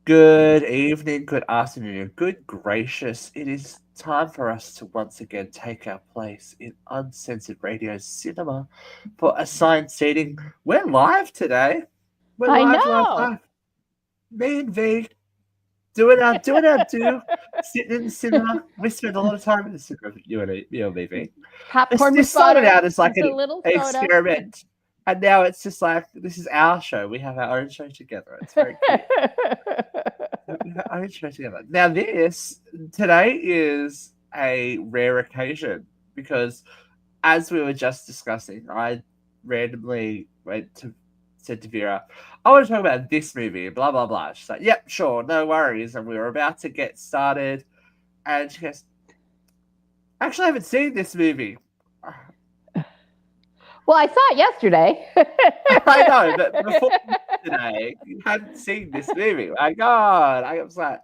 Good evening, good afternoon, good gracious. It is time for us to once again take our place in Uncensored Radio Cinema for assigned seating. We're live today. We're I live, live, know. live. Me and V doing our do, sitting in the cinema. We spend a lot of time in the cinema, you and me, V. This, Popcorn this with started butter out as like with a little an soda. experiment, and now it's just like this is our show. We have our own show together. It's very cute. I show together. Now, this today is a rare occasion because, as we were just discussing, I randomly said to Vera, "I want to talk about this movie." Blah blah blah. She's like, "Yep, sure, no worries." And we were about to get started, and she goes, "Actually, I haven't seen this movie." Well, I saw it yesterday. I know, but before today, you hadn't seen this movie. My God, I was like,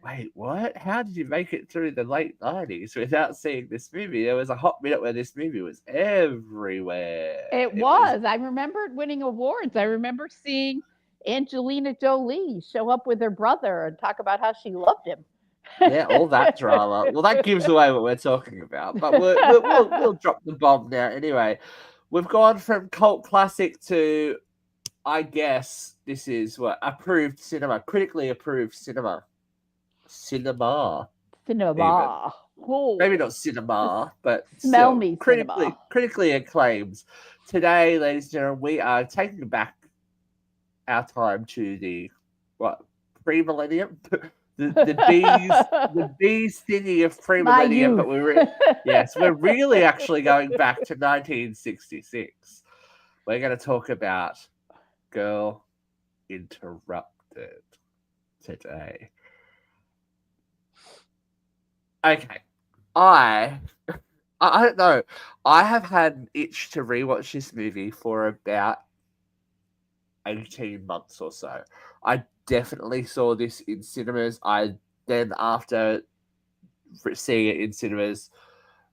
wait, what? How did you make it through the late 90s without seeing this movie? There was a hot minute where this movie was everywhere. It It was, was. I remember it winning awards. I remember seeing Angelina Jolie show up with her brother and talk about how she loved him. yeah, all that drama. Well, that gives away what we're talking about, but we'll drop the bomb now. Anyway, we've gone from cult classic to, I guess, this is what approved cinema, critically approved cinema. Cinema, even. Cinema. Maybe Oh, not cinema, but smell still me, cinema. critically acclaimed. Today, ladies and gentlemen, we are taking back our time to the what pre-millennium, the bees thingy of My pre-millennium, but youth. we're really actually going back to 1966. We're going to talk about Girl Interrupted today. Okay, I I don't know. I have had an itch to rewatch this movie for about 18 months or so. I definitely saw this in cinemas. I then, after seeing it in cinemas,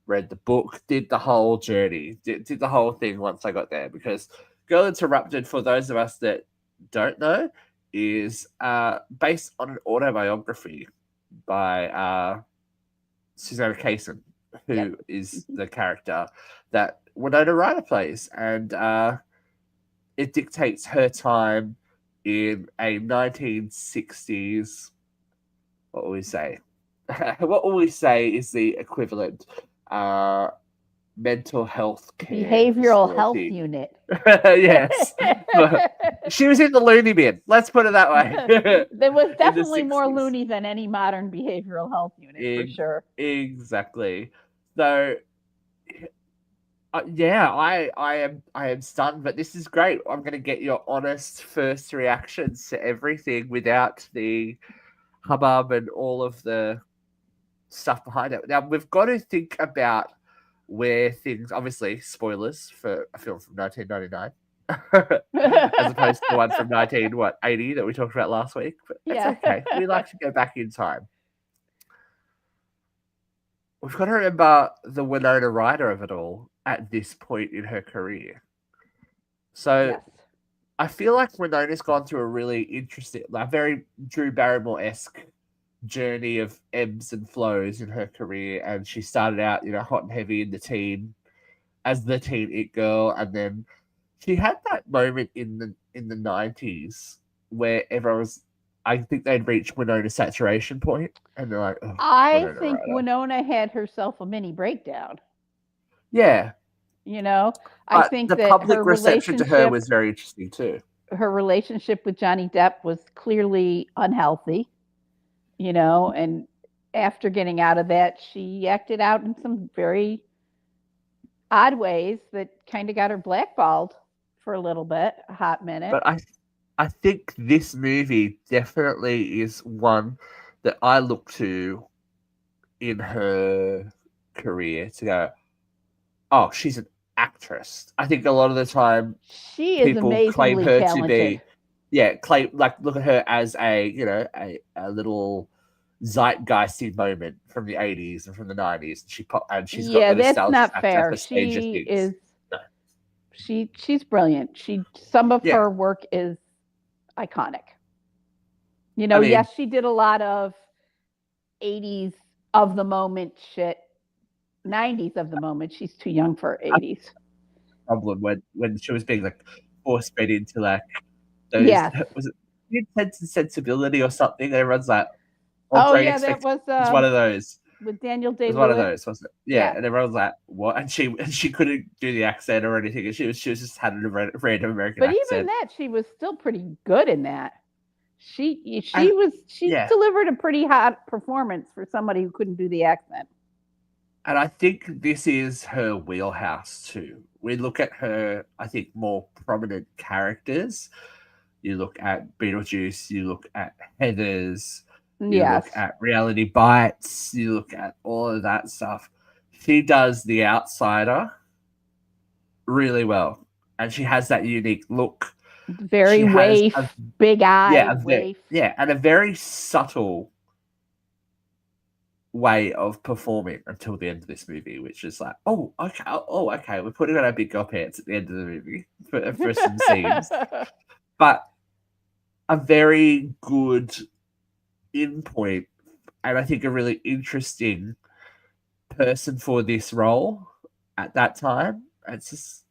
read the book, did the whole journey, did the whole thing once I got there. Because Girl Interrupted, for those of us that don't know, is based on an autobiography by Susanna, Yep. who is the character that Winona Ryder plays, and it dictates her time in a 1960s. What will we say? What will we say is the equivalent uh, mental health care Behavioral health facility? unit. Yes, she was in the loony bin. Let's put it that way. There was In the definitely more 60s. loony than any modern behavioral health unit for sure. Exactly. So yeah, I am stunned, but this is great. I'm going to get your honest first reactions to everything without the hubbub and all of the stuff behind it. Now we've got to think about where things, obviously, spoilers for a film from 1999, as opposed to the one from 1980 that we talked about last week. But it's Yeah. okay. We like to go back in time. We've got to remember the Winona Ryder of it all at this point in her career. So Yes. I feel like Winona's gone through a really interesting, like very Drew Barrymore esque journey of ebbs and flows in her career. And she started out, hot and heavy in the teen as the teen it girl, and then she had that moment in the 90s where everyone was. I think they'd reached Winona's saturation point, and they're like, oh, I Winona think Ryder. Winona had herself a mini breakdown. Yeah, You know, I but think the that public reception to her was very interesting too. her relationship with Johnny Depp was clearly unhealthy, and after getting out of that, she acted out in some very odd ways that kind of got her blackballed for a little bit, a hot minute. But I think this movie definitely is one that I look to in her career to go, oh, she's an actress. I think a lot of the time She is people claim amazingly her to talented. be, look at her as a little zeitgeisty moment from the 80s and from the 90s. And she's got Yeah, the that's nostalgia not factor fair. for Stranger She Things. is No. she's brilliant. Some of Yeah, her work is iconic. You I know, mean, yes, she did a lot of 80s of the moment shit, 90s of the moment. She's too young for a 80s. problem when she was being like force fed into like those Yes. was it Sense and Sensibility or something? And everyone's like, or Oh Great yeah, that Expectations. It was one of those. with Daniel It Day was one of Lewis. those, wasn't it? Yeah, Yeah. and everyone was like, "What?" And she couldn't do the accent or anything. And she was just had a random American But even accent. that, she was still pretty good in that. And She yeah, delivered a pretty hot performance for somebody who couldn't do the accent. and I think this is her wheelhouse too. We look at her, I think, more prominent characters. You look at Beetlejuice, you look at Heathers, you look Yes. at Reality Bites, you look at all of that stuff. She does the outsider really well, and she has that unique look. Very She has a waif, big yeah, eyed waif. and a very subtle way of performing until the end of this movie, which is like, okay, we're putting on our big girl pants at the end of the movie for some scenes, but a very good in point, and I think a really interesting person for this role at that time. It's just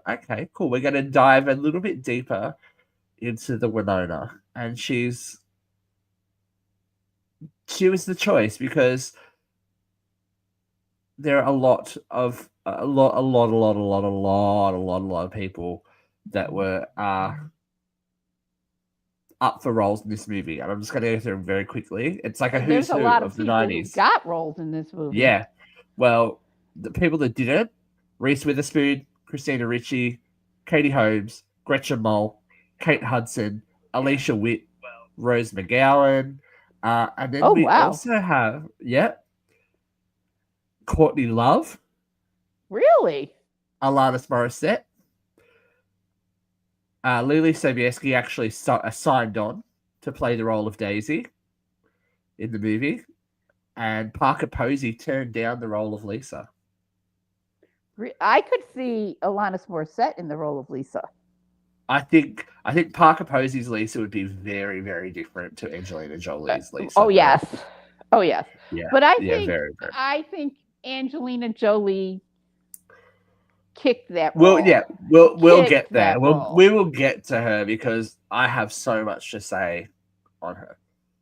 okay, cool. We're going to dive a little bit deeper into the Winona, and she was the choice because there are a lot of people that were up for roles in this movie, and I'm just going to go through them very quickly. It's like a There's who's a who lot of of the people who '90s. got roles in this movie. Yeah, well, the people that didn't: Reese Witherspoon, Christina Ricci, Katie Holmes, Gretchen Mol, Kate Hudson, Alicia Witt, Rose McGowan, and then Oh we wow. also have Courtney Love, Really? Alanis Morissette. Lily Sobieski actually signed on to play the role of Daisy in the movie, and Parker Posey turned down the role of Lisa. I could see Alanis Morissette in the role of Lisa. I think Parker Posey's Lisa would be very, very different to Angelina Jolie's Lisa. Oh yes. Oh yes. Yeah, But very, very. I think Angelina Jolie kicked that Well, role. yeah, we'll get Kicked there. that We role. will get to her because I have so much to say on her.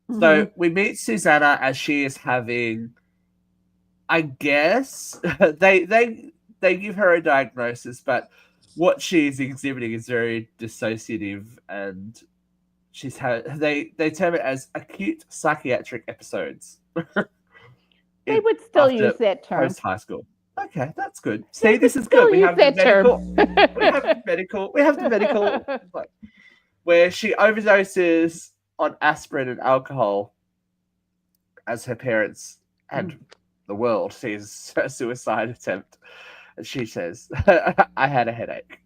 Mm-hmm. So we meet Susanna as she is having, I guess, they give her a diagnosis, but what she's exhibiting is very dissociative, and they term it as acute psychiatric episodes. They would still After use that term. post high school. Okay, that's good. They See, would this is still good. We use have the that term. medical. Like, where she overdoses on aspirin and alcohol as her parents and the world sees a suicide attempt. And she says, I had a headache.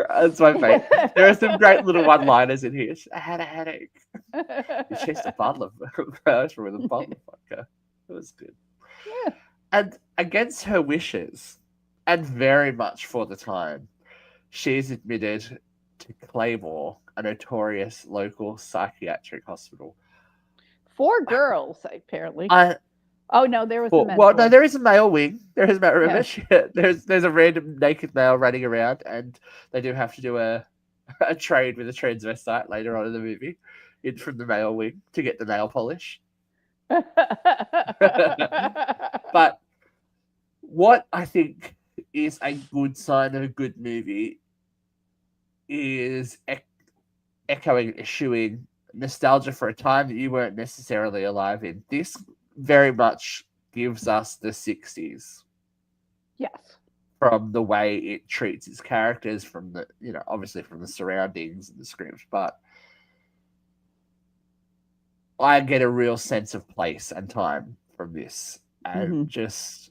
That's my favorite. There are some great little one liners in here. I had a headache. You chased a bottle of with a bottle of vodka. It was good. Yeah. And against her wishes, and very much for the time, she's admitted to Claymore, a notorious local psychiatric hospital. 4 girls, apparently. I Oh no, there was a men's Well, no, ward. there is a male wing. There is a male. Remember, Yeah. there's a random naked male running around, and they do have to do a trade with a transvestite later on in the movie, in from the male wing to get the nail polish. But what I think is a good sign of a good movie is echoing, eschewing nostalgia for a time that you weren't necessarily alive in. This very much gives us the 60s. Yes. From the way it treats its characters, from the, obviously from the surroundings and the script, but I get a real sense of place and time from this. And just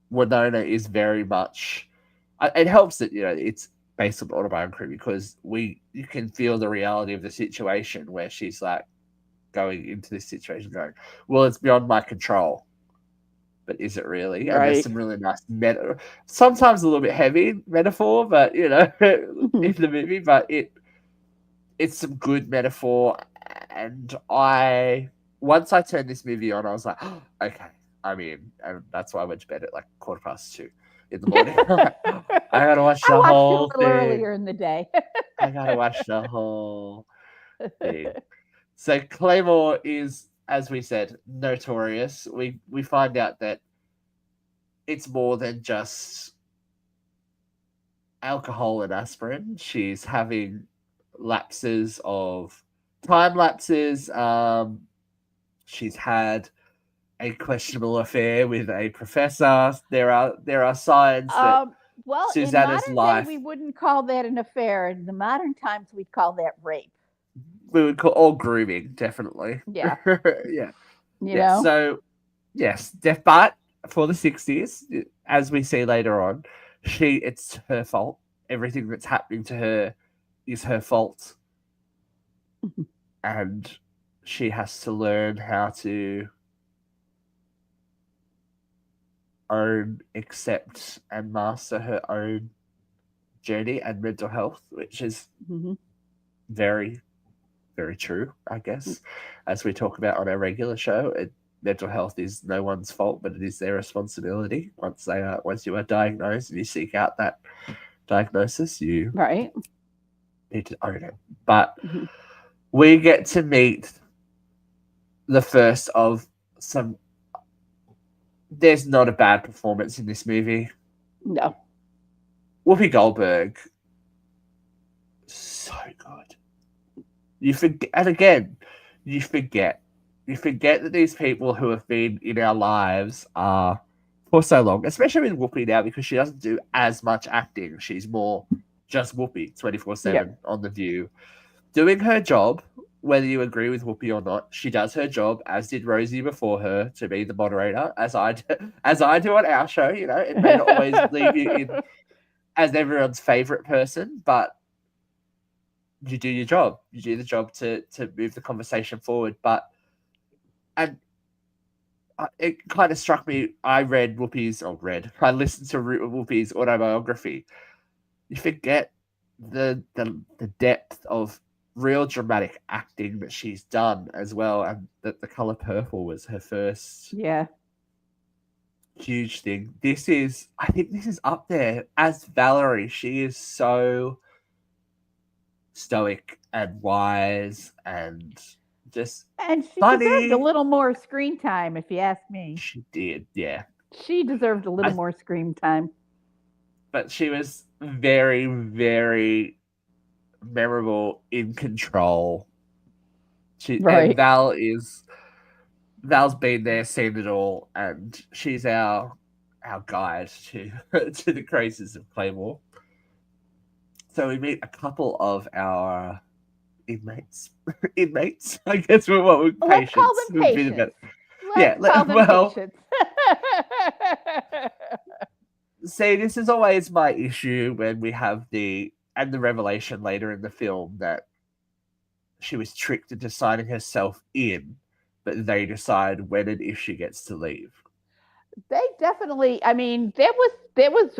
Winona is very much, it helps that, it's based on autobiography because you can feel the reality of the situation where she's like going into this situation going, well, it's beyond my control. But is it really? And there's some really nice sometimes a little bit heavy metaphor, but in the movie, but it's some good metaphor, And once I turned this movie on, I was like, oh, okay, I'm in. And that's why I went to bed at like 2:15 in the morning. I gotta watch I the watched it a whole little thing. earlier in the day. I gotta watch the whole thing. So Claymore is, as we said, notorious. We find out that it's more than just alcohol and aspirin. She's having lapses of time lapses. She's had a questionable affair with a professor. There are signs that Um, well, in Susanna's modern day, life we wouldn't call that an affair. In the modern times, we'd call that rape. we would call all grooming, definitely. Yeah, Yeah. you Yeah. know. So yes, but for the 60s, as we see later on, it's her fault. Everything that's happening to her is her fault. And she has to learn how to own, accept, and master her own journey and mental health, which is Mm-hmm. very, very true, I guess. As we talk about on our regular show, mental health is no one's fault, but it is their responsibility. Once you are diagnosed and you seek out that diagnosis, you Right. need to own it. But Mm-hmm. we get to meet the first of some. There's not a bad performance in this movie. No. Whoopi Goldberg, so good. You forget, and again, you forget. You forget that these people who have been in our lives are for so long, especially with Whoopi now, because she doesn't do as much acting. She's more just Whoopi 24/7 Yep. on The View. Doing her job, whether you agree with Whoopi or not, she does her job, as did Rosie before her, to be the moderator, as I do on our show. It may not always leave you in as everyone's favorite person, but you do your job. You do the job to move the conversation forward. And it kind of struck me. I I listened to Whoopi's autobiography. You forget the depth of real dramatic acting that she's done as well, and that The Color Purple was her first Yeah. huge thing. I think this is up there as Valerie. She is so stoic and wise and just And she deserved a funny. little more screen time, if you ask me. She did, yeah. She deserved a little I, more screen time. but she was very, very memorable, in control. And Right. Val's been there, seen it all, and she's our guide to to the crazes of Claymore. So we meet a couple of our inmates. Inmates, I guess, what we Well, let's call patients them would be the better. patients. Yeah, Let's call them well, patients. see, this is always my issue when we have the revelation later in the film that she was tricked into signing herself in, but they decide when and if she gets to leave. They definitely. I mean, that was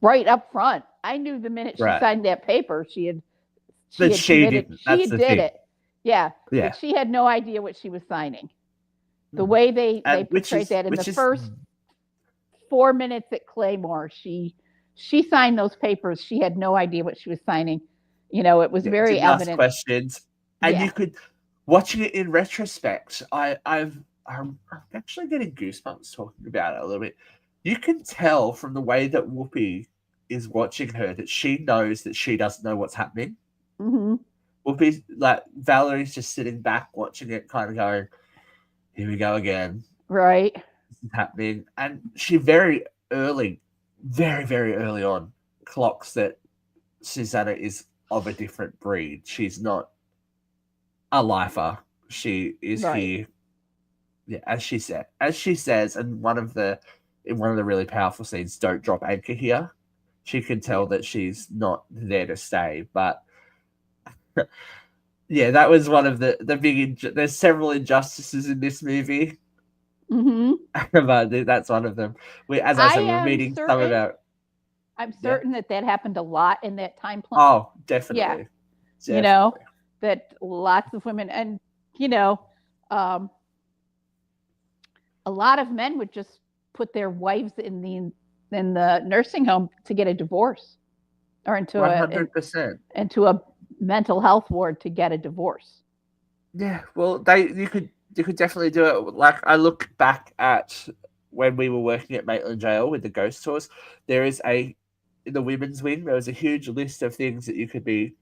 right up front. I knew the minute she Right. signed that paper, she But had she committed. didn't. She That's had the did thing. it. Yeah, Yeah. but she had no idea what she was signing. The way they And portrayed that in the which is first 4 minutes at Claymore, she signed those papers. She had no idea what she was signing. It was yeah, very didn't ask evident. questions. And Yeah. you could watching it in retrospect, I'm actually getting goosebumps talking about it a little bit. You can tell from the way that Whoopi is watching her that she knows that she doesn't know what's happening. Hmm. Whoopi's like Valerie's just sitting back watching it, kind of going, "Here we go again. Right. This is happening." And she very early, very very early on, clocks that Susanna is of a different breed. She's not a lifer. She is Right. here, yeah, as she says, and in one of the really powerful scenes, "Don't drop anchor here." She can tell Yeah. that she's not there to stay, but yeah, that was one of the big. There's several injustices in this movie, Hmm. but that's one of them. As I I said, we're am meeting some of certain. our. I'm Yeah. certain that happened a lot in that time plan. Oh, Yeah. definitely, You know definitely. that lots of women, and you know, um, a lot of men would just put their wives in the nursing home to get a divorce or 100%. into a mental health ward to get a divorce. Yeah, well, you could definitely do it. Like I look back at when we were working at Maitland Jail with the ghost tours. There is a in the women's wing. There was a huge list of things that you could be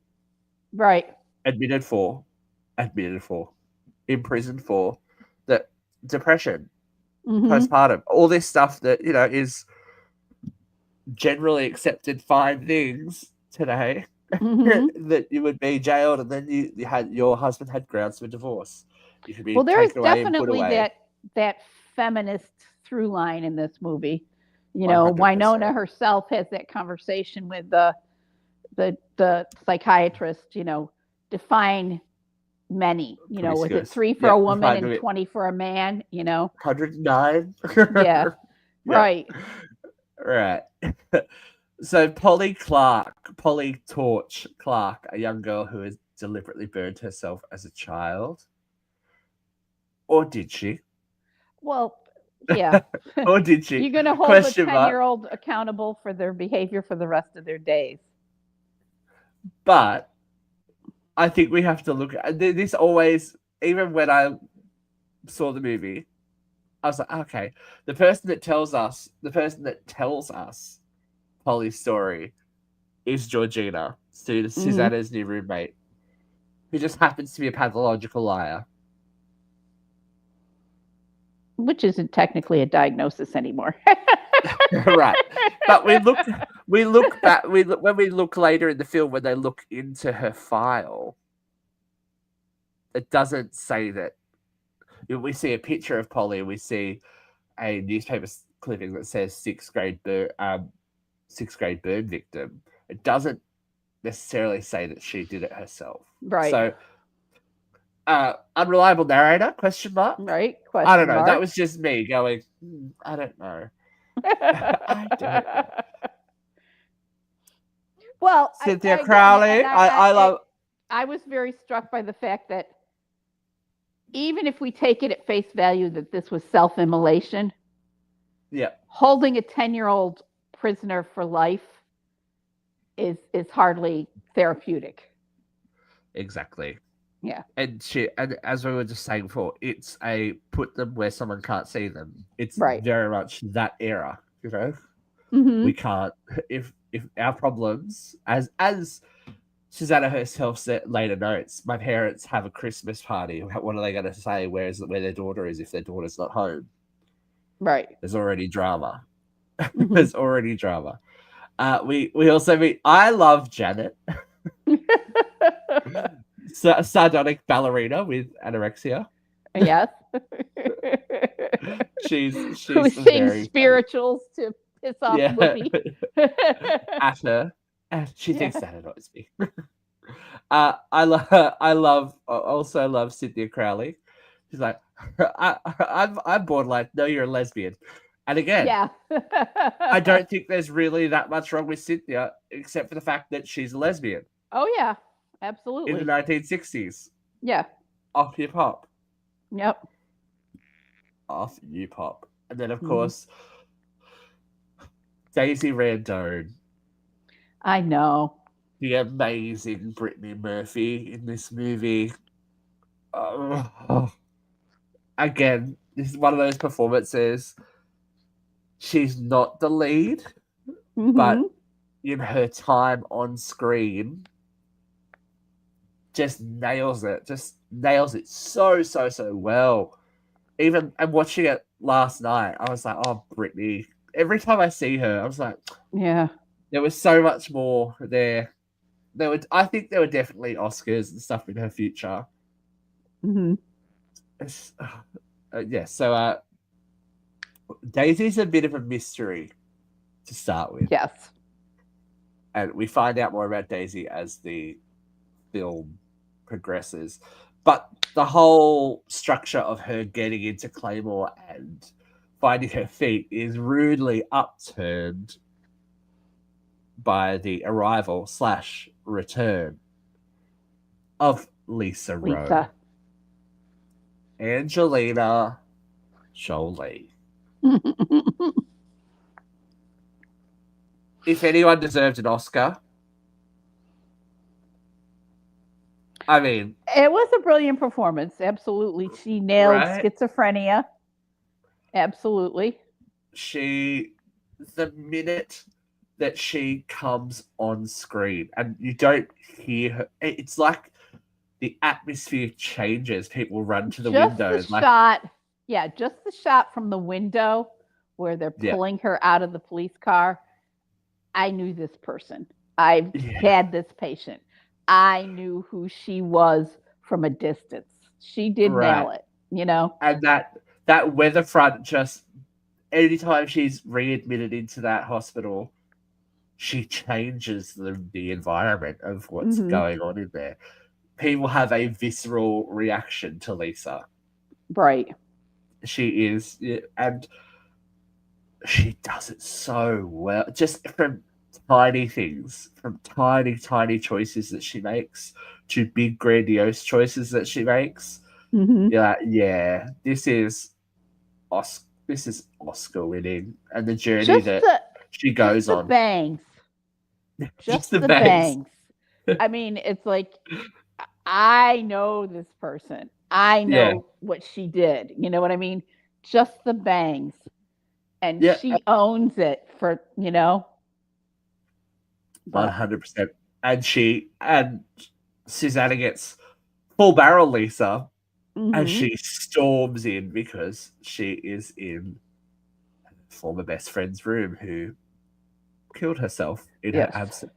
Right. admitted for, admitted for, imprisoned for, that depression, Mm-hmm. postpartum, all this stuff that is generally accepted fine things today. Mm-hmm. That you would be jailed, and then you had your husband had grounds for divorce. You could be Well, there is taken away and put definitely away. that feminist through line in this movie. One hundred Winona percent. herself has that conversation with the psychiatrist. Define many. Was it Promiscuous. three for Yeah, a woman and finally 20 for a man? 109. Yeah. Yeah, Right. right. So Polly Torch Clark, a young girl who has deliberately burned herself as a child, or did she? Well, yeah. Or did she? You're going to hold a Question 10-year mark. old accountable for their behavior for the rest of their days. But I think we have to look at this always. Even when I saw the movie, I was like, okay, the person that tells us Polly's story is Georgina, Mm-hmm. Susanna's new roommate, who just happens to be a pathological liar. Which isn't technically a diagnosis anymore. Right. But we look back, when we look later in the film, when they look into her file, it doesn't say that. We see a picture of Polly, and we see a newspaper clipping that says sixth grade burn victim. It doesn't necessarily say that she did it herself. Right. So, unreliable narrator? Question mark. Right? I don't Question know. That mark. was just me going. I don't know. I don't know. Well, Cynthia again, Crowley. I love. I was very struck by the fact that even if we take it at face value that this was self-immolation, Yeah, holding a 10-year-old prisoner for life is hardly therapeutic. exactly. Yeah. And as we were just saying before, it's a put them where someone can't see them. It's Right. very much that era. Mm-hmm. We can't if our problems as Susanna herself said later notes, my parents have a Christmas party. What are they going to say? Where their daughter is if their daughter's not home? Right. There's already drama. Mm-hmm. There's already drama. We also meet. I love Janet, sardonic ballerina with anorexia. Yes. Who She's sings very funny. spirituals to piss off Yeah, Whoopi. at her, and she thinks Yeah. that annoys me. I also love Cynthia Crowley. She's like, I'm borderline. No, you're a lesbian. And again, Yeah. I don't think there's really that much wrong with Cynthia, except for the fact that she's a lesbian Oh yeah. in the Absolutely. 1960s. Yeah. Off hip hop, Yep. off hip hop, and then of Mhm. course Daisy Randone, I know. the amazing Brittany Murphy in this movie. Oh, again, this is one of those performances. She's not the lead, but Mhm. in her time on screen, just nails it. Just nails it so well. Even and watching it last night, I was like, "Oh, Brittany." Every time I see her, I was like, Yeah. "There was so much more there." I think there were definitely Oscars and stuff in her future. Mhm. Yeah. So Daisy's a bit of a mystery to start with, Yes. and we find out more about Daisy as the film progresses. But the whole structure of her getting into Claymore and finding her feet is rudely upturned by the arrival slash return of Lisa Rowe. Lisa. Angelina Jolie. If anyone deserved an Oscar, I mean, It was a brilliant performance. Absolutely. She nailed right? schizophrenia. Absolutely. She, the minute that she comes on screen and you don't hear her, it's like the atmosphere changes. People run to the Just the window, like, shot, yeah, just the shot from the window where they're yeah, pulling her out of the police car. I knew this person. I've yeah, had this patient. I knew who she was from a distance. She did right. nail it, you know? And that weather front just anytime she's readmitted into that hospital, she changes the environment of what's Mm-hmm. going on in there. People have a visceral reaction to Lisa. Right. She is, and she does it so well. Just from tiny things, from tiny, tiny choices that she makes to big, grandiose choices that she makes. Mm-hmm. Yeah, this is Oscar winning, and the journey Just that the she just goes the on. bangs. Just Just the the bangs. bangs. I mean, it's like I know this person. I Yeah, know what she did. You know what I mean? Just the bangs. And yeah, she owns it for, but 100%. And Susanna gets full barrel Lisa, and mm-hmm. she storms in because she is in former best friend's room who killed herself in her Yes. absence.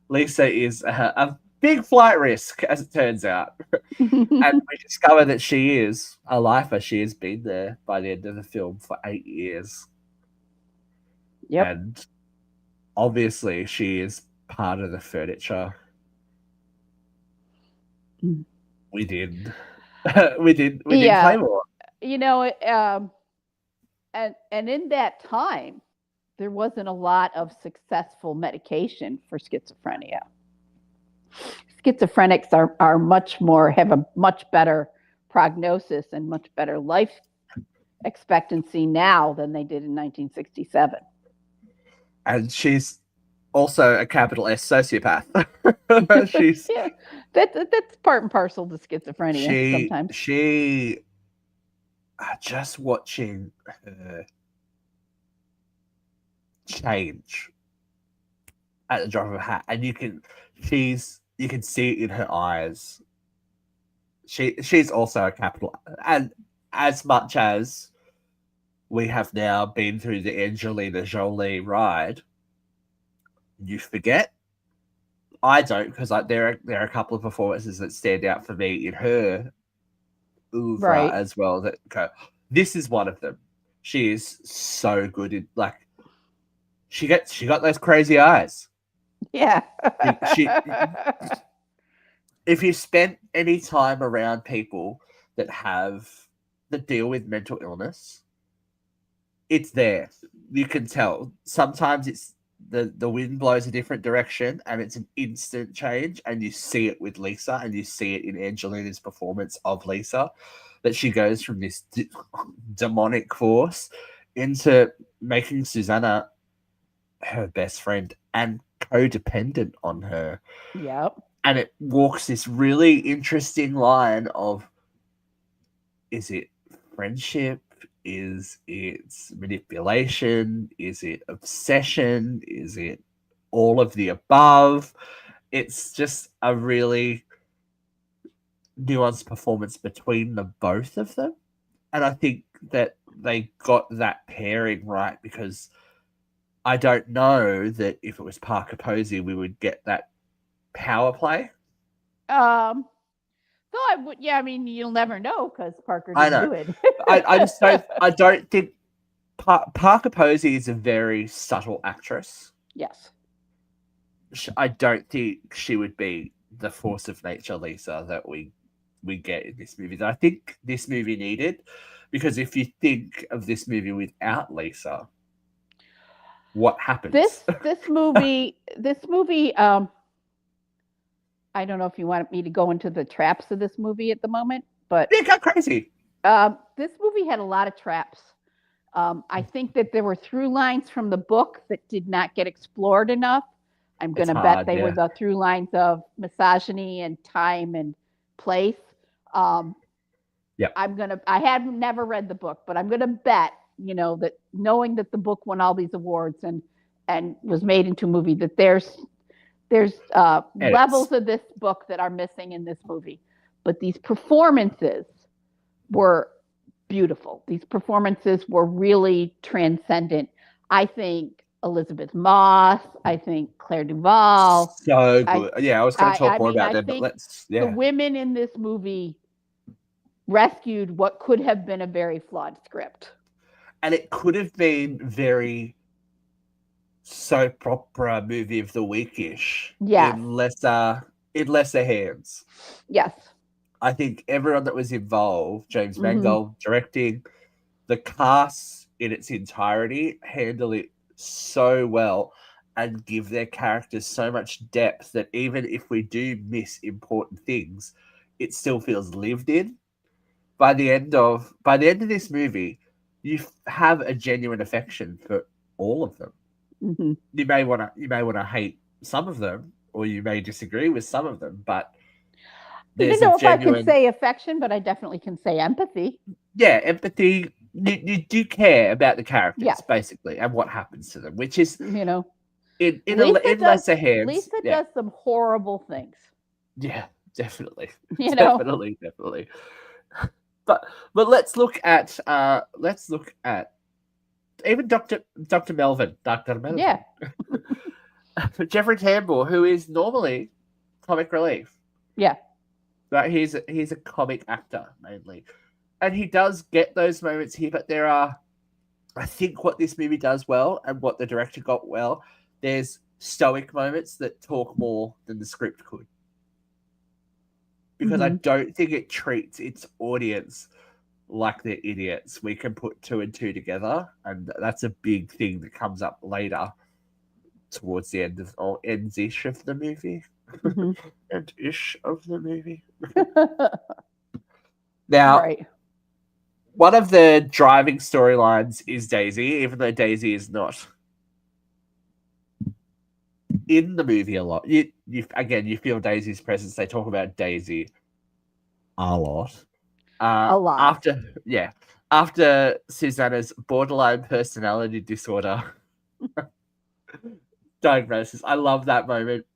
Lisa is a big flight risk, as it turns out. And we discover that she is a lifer. She has been there by the end of the film for 8 years. Yep. And obviously, she is part of the furniture Mm. within within Yeah. Claymore. You know, and in that time, there wasn't a lot of successful medication for schizophrenia. Schizophrenics are much more have a much better prognosis and much better life expectancy now than they did in 1967. And she's also a capital S sociopath. she's Yeah, that's part and parcel to schizophrenia sometimes. she just watching her change at the drop of a hat, and you can see it in her eyes. She's also a capital, and as much as we have now been through the Angelina Jolie ride, you forget. I don't because there are a couple of performances that stand out for me in her oeuvre Right. as well. That go, this is one of them. She is so good in like she got those crazy eyes. Yeah. She if you spent any time around people that deal with mental illness, it's there. You can tell. Sometimes it's the wind blows a different direction and it's an instant change, and you see it with Lisa, and you see it in Angelina's performance of Lisa, that she goes from this demonic force into making Susanna her best friend and codependent on her. Yep. And it walks this really interesting line of, is it friendship? Is it manipulation? Is it obsession? Is it all of the above? It's just a really nuanced performance between the both of them. And I think that they got that pairing right, because I don't know that if it was Parker Posey, we would get that power play. Um, so I would, yeah, I mean, you'll never know because Parker I didn't know. do it. I just don't. I don't think Parker Posey is a very subtle actress. Yes. I don't think she would be the force of nature Lisa that we get in this movie. That I think this movie needed, because if you think of this movie without Lisa, what happens? This movie, I don't know if you want me to go into the traps of this movie at the moment, but It got crazy. This movie had a lot of traps. I think that there were through lines from the book that did not get explored enough. I'm going It's to bet hard, they were yeah. the through lines of misogyny and time and place. Um, Yep. I have never read the book, but I'm going to bet, that knowing that the book won all these awards and was made into a movie, that there's Edits. levels of this book that are missing in this movie. But these performances were beautiful. These performances were really transcendent. I think Elizabeth Moss, I think Claire Duvall, So I good. Yeah, I was going to talk I more mean, about I them, but think let's, the yeah. women in this movie rescued what could have been a very flawed script. And it could have been very soap opera movie of the weekish Yes. in lesser hands. Yes. I think everyone that was involved, James Mm-hmm. Mangold directing, the cast in its entirety handle it so well and give their characters so much depth that even if we do miss important things, it still feels lived in. By the end of this movie, you have a genuine affection for all of them. Mm-hmm. You may want to hate some of them, or you may disagree with some of them, but I don't there's a know if I can genuine, say affection, but I definitely can say empathy. yeah, empathy. You do care about the characters Yes. basically and what happens to them, which is You know, in lesser hands. Lisa Yeah, does some horrible things. yeah, definitely, You know. definitely. But let's look at even Doctor Melvin, Doctor Melvin, Yeah. Jeffrey Tambor, who is normally comic relief. Yeah. Right, he's a comic actor mainly, and he does get those moments here. But there are, I think, what this movie does well, and what the director got well. There's stoic moments that talk more than the script could, because I Mm-hmm. don't think it treats its audience like they're idiots. We can put two and two together, and that's a big thing that comes up later towards the end of or ends ish of the movie. Mm-hmm. End ish of the movie. Now, Right. one of the driving storylines is Daisy, even though Daisy is not in the movie a lot. You feel Daisy's presence. They talk about Daisy a lot. A lot. After Susanna's borderline personality disorder diagnosis, I love that moment,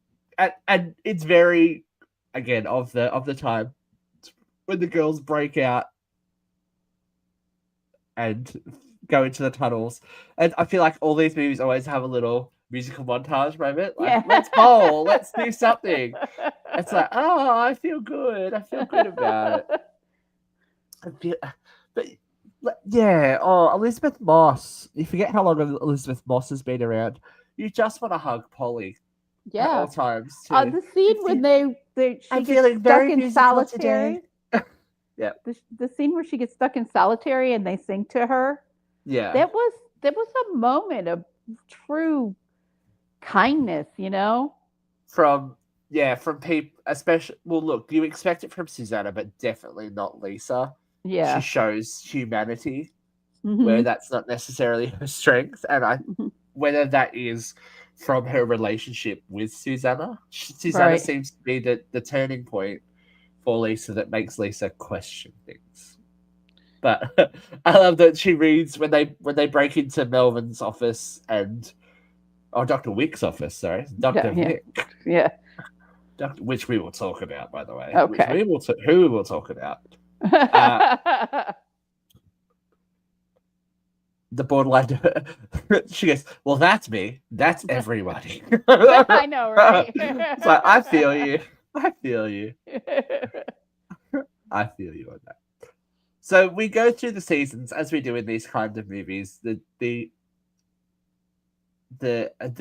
and it's very, again, of the time when the girls break out and go into the tunnels. And I feel like all these movies always have a little musical montage moment. Like, Yeah. let's bowl, let's do something. It's like, oh, I feel good. I feel good about it. I feel, but yeah, oh, Elizabeth Moss. You forget how long Elizabeth Moss has been around. You just want to hug Polly at Yeah. all times too. The scene when she I'm gets feeling stuck very in musical solitary. today. Yeah, The scene where she gets stuck in solitary and they sing to her. yeah. That was a moment of true kindness. From from people, especially, well, look, you expect it from Susanna, but definitely not Lisa. She Yeah. shows humanity where Mm-hmm. that's not necessarily her strength, and Mm-hmm. whether that is from her relationship with Susanna. Susanna Right. seems to be the turning point for Lisa that makes Lisa question things. But I love that she reads when they break into Melvin's office and Dr. Wick's office, sorry, Yeah. Dr. Yeah. Vick, Yeah. which we will talk about, by the way, Okay. who we will talk about. Uh, the borderline. She goes, well, that's me. That's everybody. I know, right? It's like, I feel you. I feel you. I feel you on that. So we go through the seasons as we do in these kinds of movies. The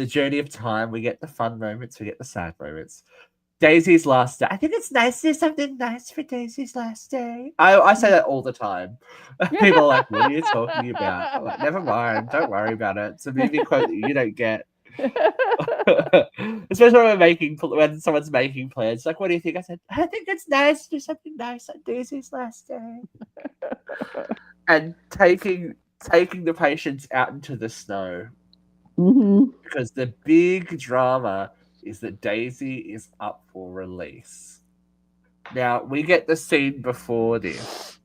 journey of time. We get the fun moments. We get the sad moments. Daisy's last day. I think it's nice to do something nice for Daisy's last day. I say that all the time. People are like, what are you talking about? I'm like, never mind. Don't worry about it. It's a movie quote that you don't get. Especially when someone's making plans. Like, what do you think? I said, I think it's nice to do something nice on Daisy's last day. And taking the patients out into the snow. Mm-hmm. Because the big drama is that Daisy is up for release. Now, we get the scene before this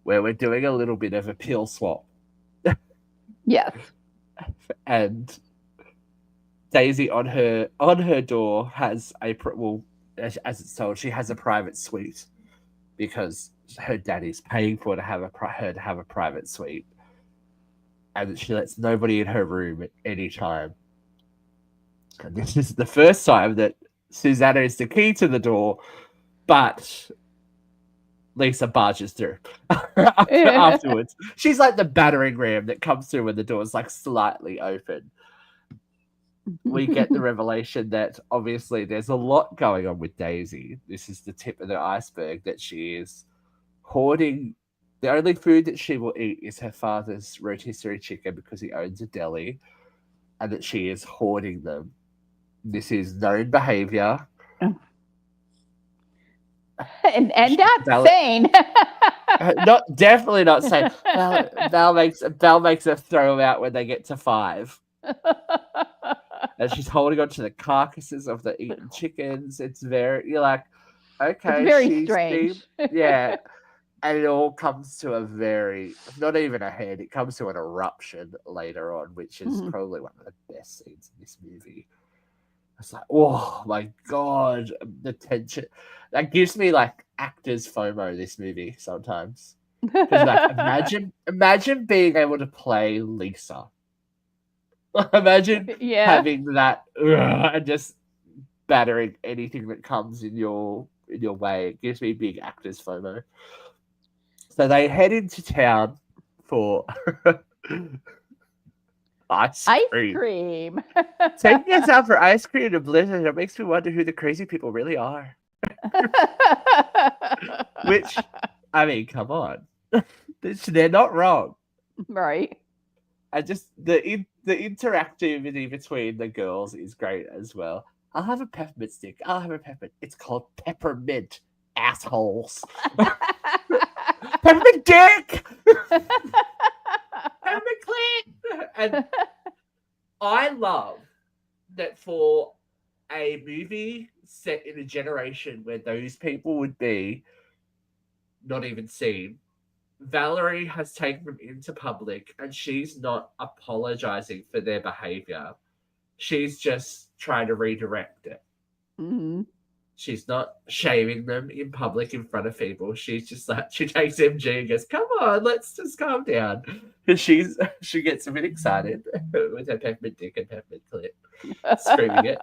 where we're doing a little bit of a pill swap. Yes. And Daisy on her door has as it's told, she has a private suite because her daddy's paying for her to have a private suite, and she lets nobody in her room at any time. And this is the first time that Susanna is the key to the door, but Lisa barges through afterwards. She's like the battering ram that comes through when the door is like slightly open. We get the revelation that obviously there's a lot going on with Daisy. This is the tip of the iceberg, that she is hoarding. The only food that she will eat is her father's rotisserie chicken because he owns a deli, and that she is hoarding them. This is known behavior. And not sane. Definitely not sane. Val makes her throw them out when they get to 5. And she's holding on to the carcasses of the eaten chickens. You're like, okay, it's very strange. Yeah. And it all comes to not even a head, it comes to an eruption later on, which is probably one of the best scenes in this movie. It's like, oh my God, the tension. That gives me like actors FOMO, this movie, sometimes. Because like, imagine being able to play Lisa. Imagine having that and just battering anything that comes in your way. It gives me big actors FOMO. So they head into town for ice cream. Taking us out for ice cream and blizzard, it makes me wonder who the crazy people really are. Which, I mean, come on. They're not wrong. Right. And just the interactivity between the girls is great as well. I'll have a peppermint stick. I'll have a peppermint. It's called peppermint, assholes. Peppermint dick! Peppermint clit! And I love that for a movie set in a generation where those people would be not even seen, Valerie has taken them into public and she's not apologizing for their behavior. She's just trying to redirect it. Mm-hmm. She's not shaming them in public in front of people. She's just like, she takes MG and goes, come on, let's just calm down. Because she gets a bit excited with her peppermint dick and peppermint clit, screaming it.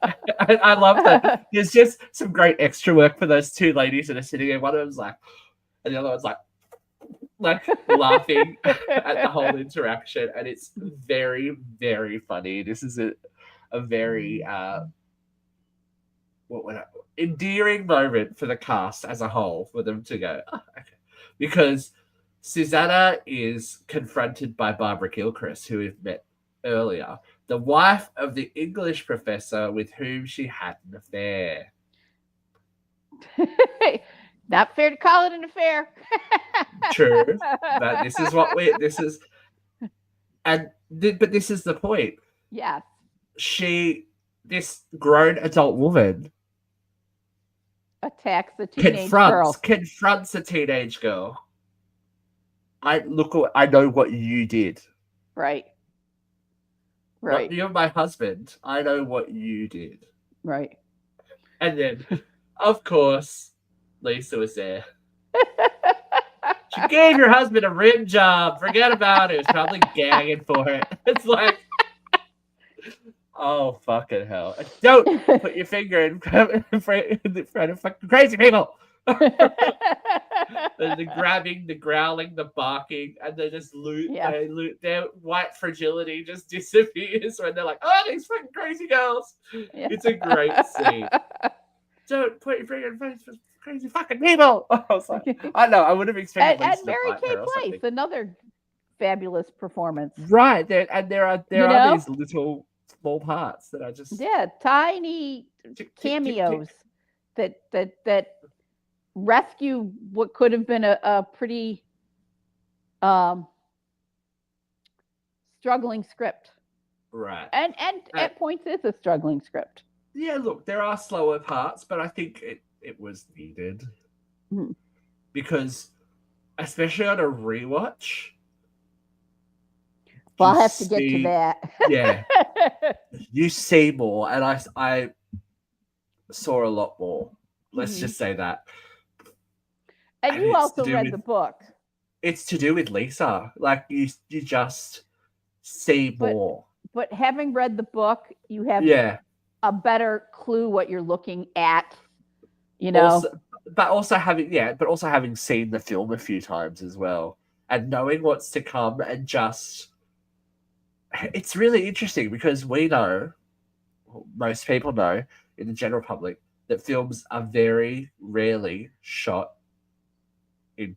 I love that. There's just some great extra work for those two ladies that are sitting there. One of them's like, and the other one's like laughing at the whole interaction. And it's very, very funny. This is a very endearing moment for the cast as a whole, for them to go, oh, okay. Because Susanna is confronted by Barbara Gilchrist, who we've met earlier, the wife of the English professor with whom she had an affair. Not fair to call it an affair. True, but this is but this is the point. Yes. This grown adult woman attacks a teenage girl. Confronts a teenage girl. I know what you did. Right. You're my husband. I know what you did. Right. And then, of course, Lisa was there. She gave your husband a rim job. Forget about it. It was probably gagging for it. It's like, oh, fucking hell. Don't put your finger in front of fucking crazy people. The grabbing, the growling, the barking, and they just their white fragility just disappears when they're like, oh, these fucking crazy girls. Yeah. It's a great scene. Don't put your finger in front of crazy fucking people. I was like, I know, I would have expected and Mary Kay Place, another fabulous performance. Right. There are these little small parts that I just tiny tick, tick, tick, cameos tick. that rescue what could have been a pretty um, struggling script, Right. and Uh, at points is a struggling script. yeah, look, there are slower parts, but I think it was needed Hmm. because, especially on a rewatch, Well, you I'll have to get to see, that. yeah, you see more, and I saw a lot more. Let's Mhm. just say that, And and you also read the book, it's to do with Lisa. Like you just see but more. having read the book, you have Yeah. a better clue what you're looking at. You know, Also, but also having seen the film a few times as well, and knowing what's to come, and just it's really interesting because we know, most people know in the general public, that films are very rarely shot in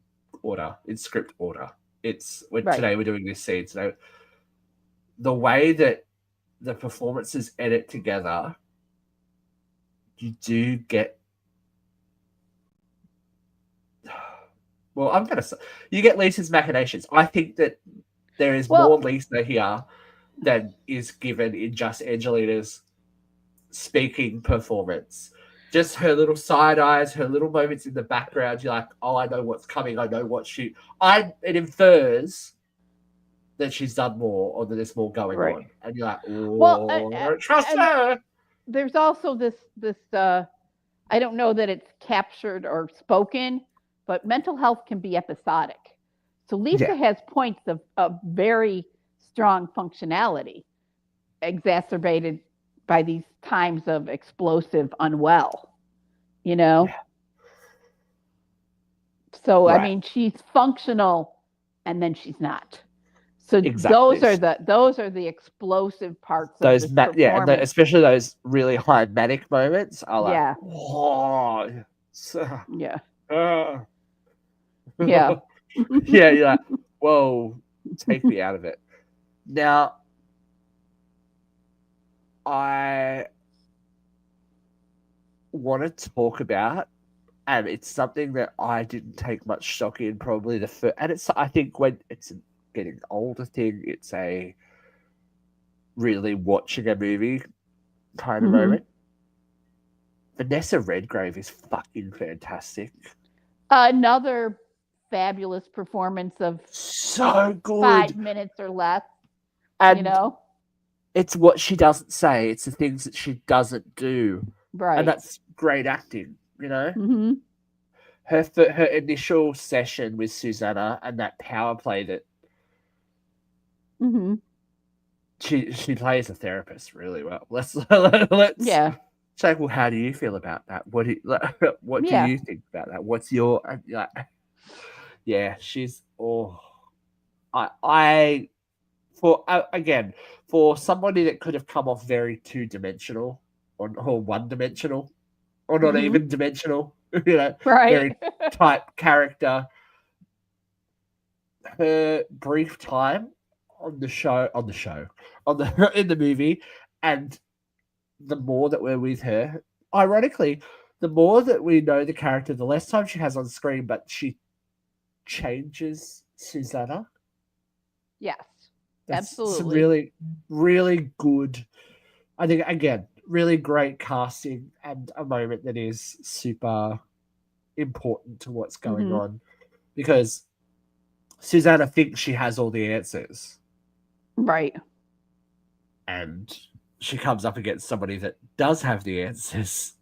in script order. right? Today we're doing this scene today. The way that the performances edit together, you do get. Well, I'm gonna say you get Lisa's machinations. I think that there is more Well, Lisa here than is given in just Angelina's speaking performance. Just her little side eyes, her little moments in the background. You're like, oh, I know what's coming. I know what she. It infers that she's done more, or that there's more going right. on, and you're like, Well, oh, I don't trust and her. there's also this. I don't know that it's captured or spoken, but mental health can be episodic. So Yeah, Lisa has points of very strong functionality, exacerbated by these times of explosive unwell. You know, yeah, so I right, mean, she's functional, and then she's not. So exactly. those are the explosive parts of this performance. Especially those really high manic moments are like, Yeah, oh, yeah, uh, yeah. yeah, you're like, whoa, take me out of it. Now, I want to talk about, and it's something that I didn't take much stock in, probably the first, and it's, I think when it's a getting older thing, it's a really watching a movie kind of Hmm. moment. Vanessa Redgrave is fucking fantastic. Another fabulous performance of So good. 5 minutes or less. You And know, it's what she doesn't say, it's the things that she doesn't do. And right? that's great acting, you know? Hmm. Her initial session with Susanna and that power play that Hmm. she plays a therapist really well. Let's Yeah, say, well, how do you feel about that? What do yeah. you think about that? What's your like? Yeah, she's I for again, for somebody that could have come off very two-dimensional, or one-dimensional, or not Hmm. even dimensional, you know, Right. very type character. Her brief time on the in the movie, and the more that we're with her, ironically, the more that we know the character, the less time she has on screen, but she changes Susanna. Yes, That's some absolutely. really, really good. I think, again, really great casting, and a moment that is super important to what's going Hmm. on, because Susanna thinks she has all the answers, Right. and she comes up against somebody that does have the answers,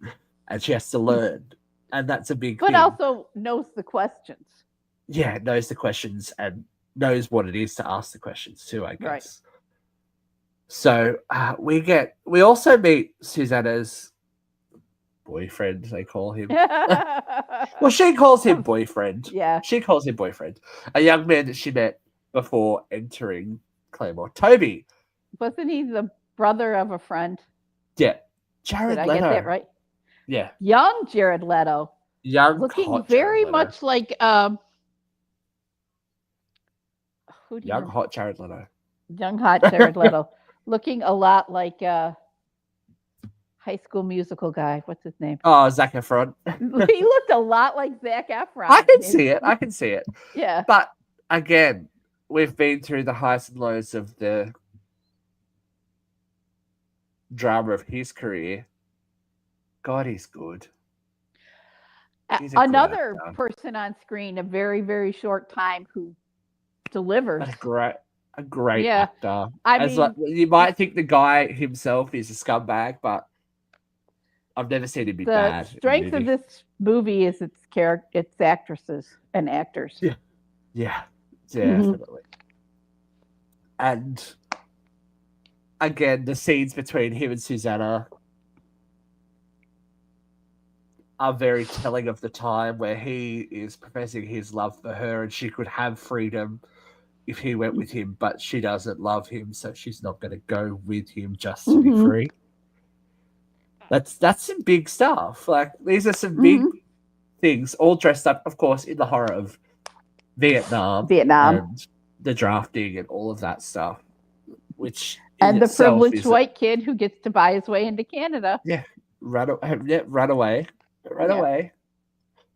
and she has to learn, and that's a big But thing. also knows the questions. Yeah, knows the questions and knows what it is to ask the questions too, I Right. guess. So we also meet Susanna's boyfriend, they call him. Well, she calls him boyfriend. Yeah. She calls him boyfriend. A young man that she met before entering Claymore. Toby. Wasn't he the brother of a friend? Yeah. Did Jared I get that Leto. right? Yeah. Young Jared Leto, Young, looking hot Jared very Leto. much like who do you Young, know? hot Jared Leto. Young hot Jared Leto, looking a lot like High School Musical guy. What's his name? Oh, Zac Efron. He looked a lot like Zac Efron. I can see it. I can see it. Yeah. But again, we've been through the highs and lows of the drama of his career. God, he's good. He's a Another good actor. person on screen, a very, very short time, who delivers. But a great Yeah. actor. I mean, you might think the guy himself is a scumbag, but I've never seen him be bad. The strength of this movie is its actresses and actors. Yeah, definitely. And again, the scenes between him and Susanna are very telling of the time, where he is professing his love for her and she could have freedom if he went with him, but she doesn't love him, so she's not going to go with him just to be free. That's some big stuff. Like, these are some big things, all dressed up, of course, in the horror of Vietnam and the drafting and all of that stuff, which and the privileged white kid who gets to buy his way into Canada. Yeah, run away.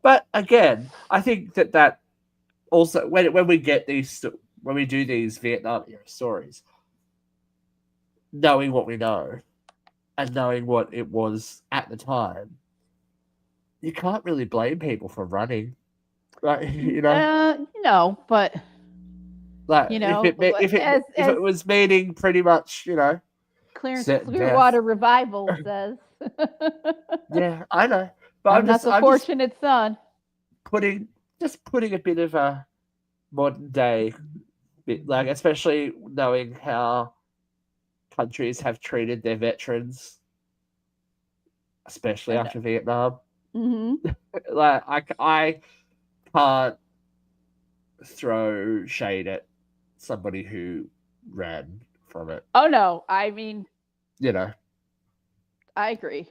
But again, I think that also when we do these Vietnam era stories, knowing what we know and knowing what it was at the time, you can't really blame people for running, right? No, but like, if it was meaning pretty much, Clearwater Revival says. Yeah, I know. But I'm not the fortunate son. Putting a bit of a modern day, like, especially knowing how countries have treated their veterans, especially after Vietnam. Like, I can't throw shade at somebody who ran from it. Oh no, I mean, I agree.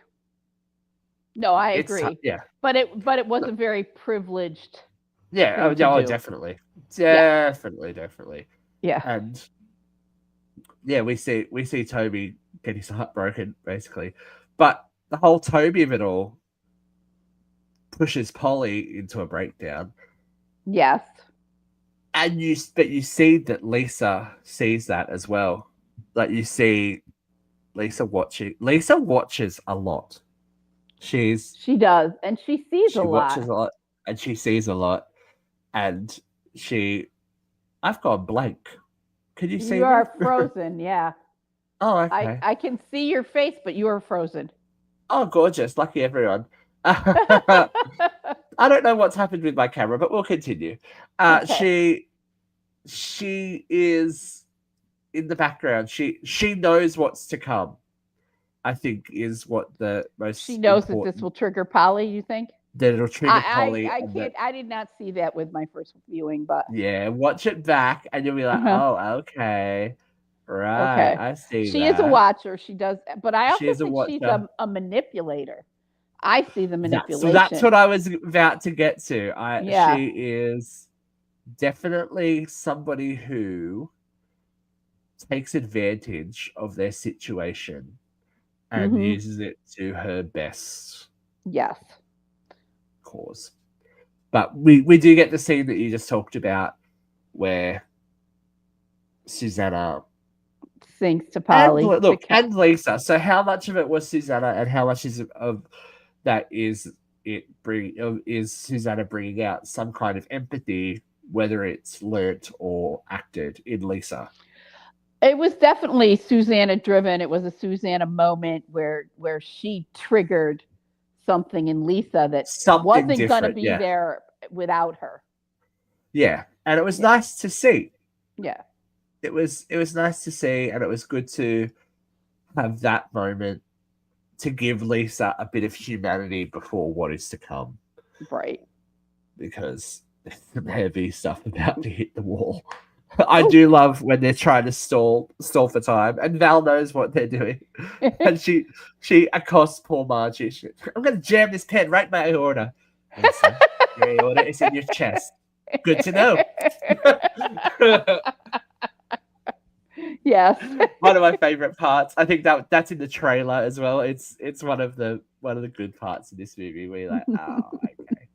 No, I agree. But it was a very privileged. Yeah, definitely. Definitely. Yeah. And yeah, we see Toby get his heart broken, basically. But the whole Toby of it all pushes Polly into a breakdown. Yes. And you see that Lisa sees that as well. Like, you see Lisa watching. Lisa watches a lot. She does, and she sees a lot. She watches a lot, and she sees a lot, and I've gone blank. Can you see? You are frozen. Yeah. Oh, okay. I can see your face, but you are frozen. Oh, gorgeous! Lucky everyone. I don't know what's happened with my camera, but we'll continue. Okay. She is in the background. She knows what's to come, I think, is what the most. She knows that this will trigger Polly. You think that it'll trigger Polly? I did not see that with my first viewing, but watch it back, and you'll be like, oh, okay, right, okay. I see. She is a watcher. She does, but I also think she's a manipulator. I see the manipulation. That's what I was about to get to. She is definitely somebody who takes advantage of their situation and uses it to her best cause. But we do get the scene that you just talked about, where Susanna sings to Polly. And Lisa. So how much of it was Susanna, and how much is of that is Susanna bringing out some kind of empathy, whether it's learnt or acted in Lisa? It was definitely Susanna driven. It was a Susanna moment where she triggered something in Lisa that wasn't going to be there without her. Yeah, and it was nice to see. Yeah, it was nice to see, and it was good to have that moment to give Lisa a bit of humanity before what is to come. Right. Because there's some heavy stuff about to hit the wall. I do love when they're trying to stall for time, and Val knows what they're doing, and she accosts poor Margie. I'm going to jam this pen right in my aorta. Your aorta is in your chest. Good to know. Yes. One of my favorite parts. I think that's in the trailer as well. It's one of the good parts of this movie where you're like, oh, okay.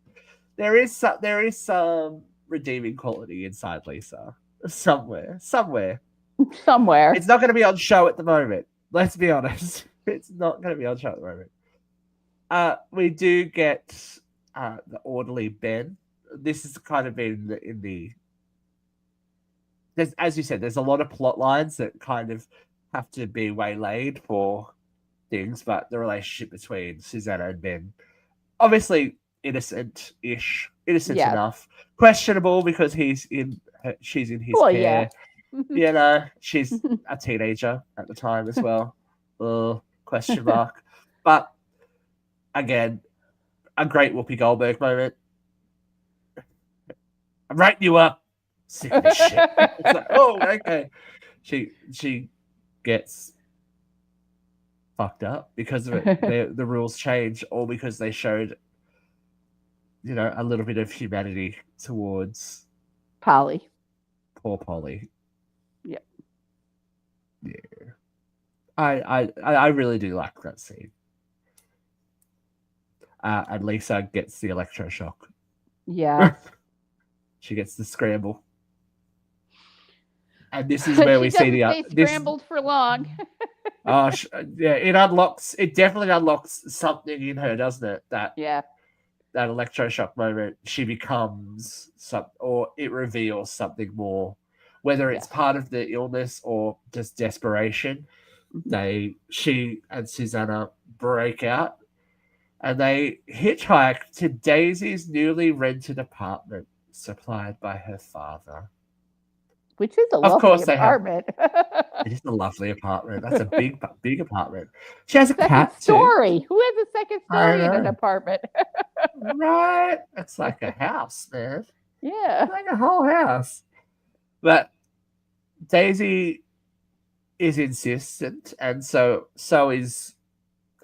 There is some redeeming quality inside Lisa somewhere. Somewhere. Somewhere. It's not going to be on show at the moment. Let's be honest. It's not going to be on show at the moment. We do get the orderly Ben. This is kind of in the there's, as you said, there's a lot of plot lines that kind of have to be waylaid for things, but the relationship between Susanna and Ben, obviously innocent-ish, innocent Yes. enough, questionable because she's in his Well, care. yeah. She's a teenager at the time as well. Question mark. But again, a great Whoopi Goldberg moment. I'm writing you up. Sick of this shit. It's like, oh, okay. She gets fucked up because of it. The rules change, or because they showed, a little bit of humanity towards Polly. poor Polly. Yep. Yeah. I really do like that scene. And Lisa gets the electroshock. Yeah. She gets the scramble. And this is where we see She doesn't stay scrambled for long. yeah, it definitely unlocks something in her, doesn't it? That electroshock moment, she becomes or it reveals something more, whether it's part of the illness or just desperation. She and Susanna break out and they hitchhike to Daisy's newly rented apartment supplied by her father. Which is a lovely apartment. It is a lovely apartment. That's a big apartment. She has a cat story. too. Who has a second story in an apartment? Right? It's like a house, man. Yeah. It's like a whole house. But Daisy is insistent, and so is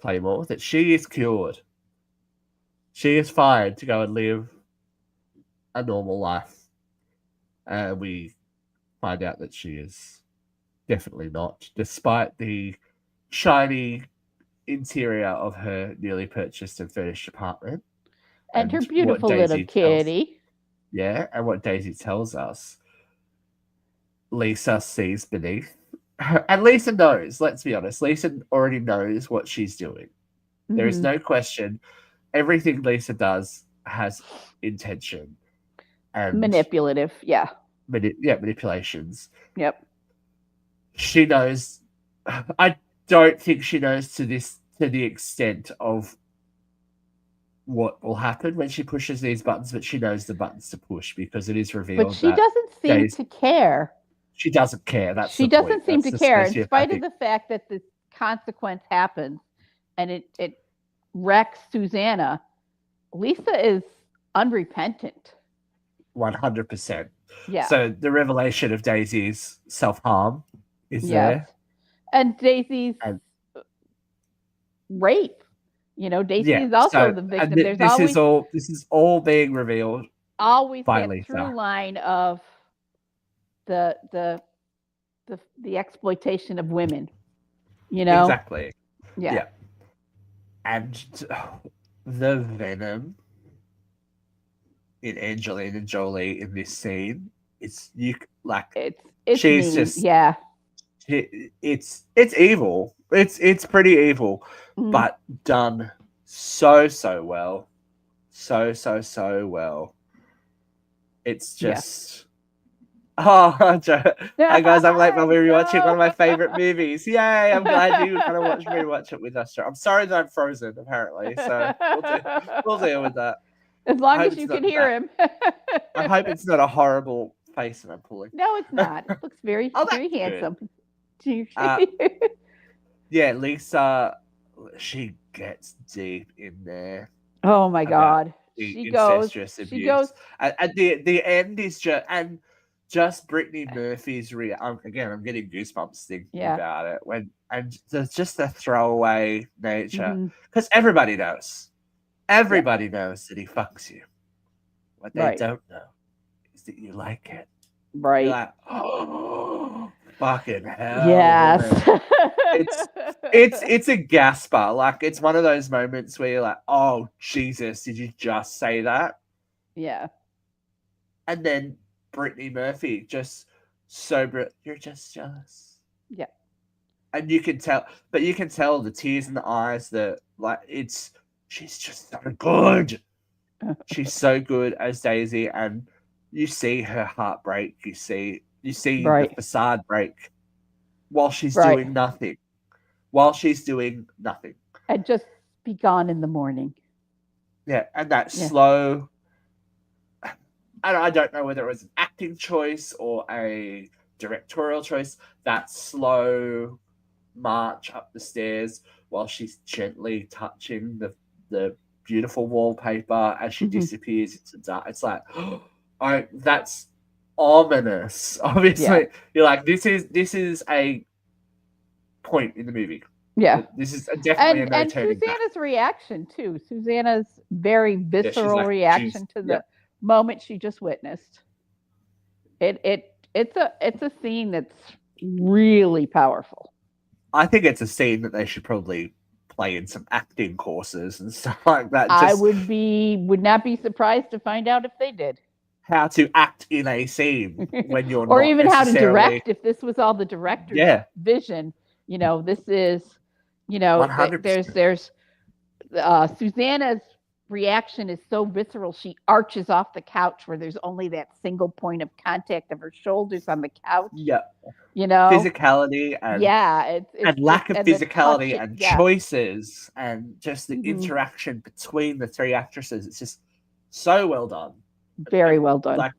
Claymore, that she is cured. She is fine to go and live a normal life. We find out that she is definitely not, despite the shiny interior of her newly purchased and furnished apartment. And her beautiful little kitty. And what Daisy tells us, Lisa sees beneath. And Lisa knows, let's be honest, Lisa already knows what she's doing. Mm-hmm. There is no question. Everything Lisa does has intention. And manipulative, manipulations. Yep. She knows. I don't think she knows to the extent of what will happen when she pushes these buttons, but she knows the buttons to push because it is revealed. But she doesn't seem to care. She doesn't care. She doesn't seem to care, in spite of the fact that the consequence happens and it wrecks Susanna. Lisa is unrepentant. 100%. Yeah. So the revelation of Daisy's self-harm is there. And Daisy's rape. Daisy is also the victim. This is all being revealed. Always by that through line of the exploitation of women. Exactly. Yeah. And the venom in Angelina Jolie in this scene, it's she's mean. Just it's evil. It's pretty evil, but done so well, so well. It's just hi guys, I'm late. I'll be rewatching one of my favorite movies. Yay! I'm glad you kind of rewatch it with us. I'm sorry that I'm frozen, apparently. So we'll deal with that. As long as you can hear him. I hope it's not a horrible face that I'm pulling. No, it's not. It looks very handsome. Lisa, she gets deep in there. Oh my God. She goes. At the end is just Brittany Murphy's again, I'm getting goosebumps thinking about it. And there's just the throwaway nature. Because everybody knows. Everybody knows that he fucks you. What they don't know is that you like it. Right. You're like, oh, fucking hell, woman. Yes. It's a gasper. Like, it's one of those moments where you're like, oh Jesus, did you just say that? Yeah. And then Brittany Murphy just sober. You're just jealous. Yeah. And you can tell, but you can tell the tears in the eyes that, like, she's just so good. She's so good as Daisy, and you see her heart break. You see the Right. facade break while she's Right. doing nothing. While she's doing nothing. And just be gone in the morning. Yeah, and that Yeah. slow. I don't know whether it was an acting choice or a directorial choice. That slow march up the stairs while she's gently touching the beautiful wallpaper as she disappears into dark. It's like, that's ominous. Obviously, you're like, this is a point in the movie. Yeah. This is definitely a no turning back. Susanna's reaction too. Susanna's very visceral reaction to the moment she just witnessed. It's a scene that's really powerful. I think it's a scene that they should probably play in some acting courses and stuff like that. I would not be surprised to find out if they did. How to act in a scene when you're or not even how to direct, if this was all the director's vision. This is, 100%. There's Susanna's reaction is so visceral. She arches off the couch where there's only that single point of contact of her shoulders on the couch. Yeah. Physicality and and lack of physicality and choices and just the interaction between the three actresses. It's just so well done. Very well done. Like,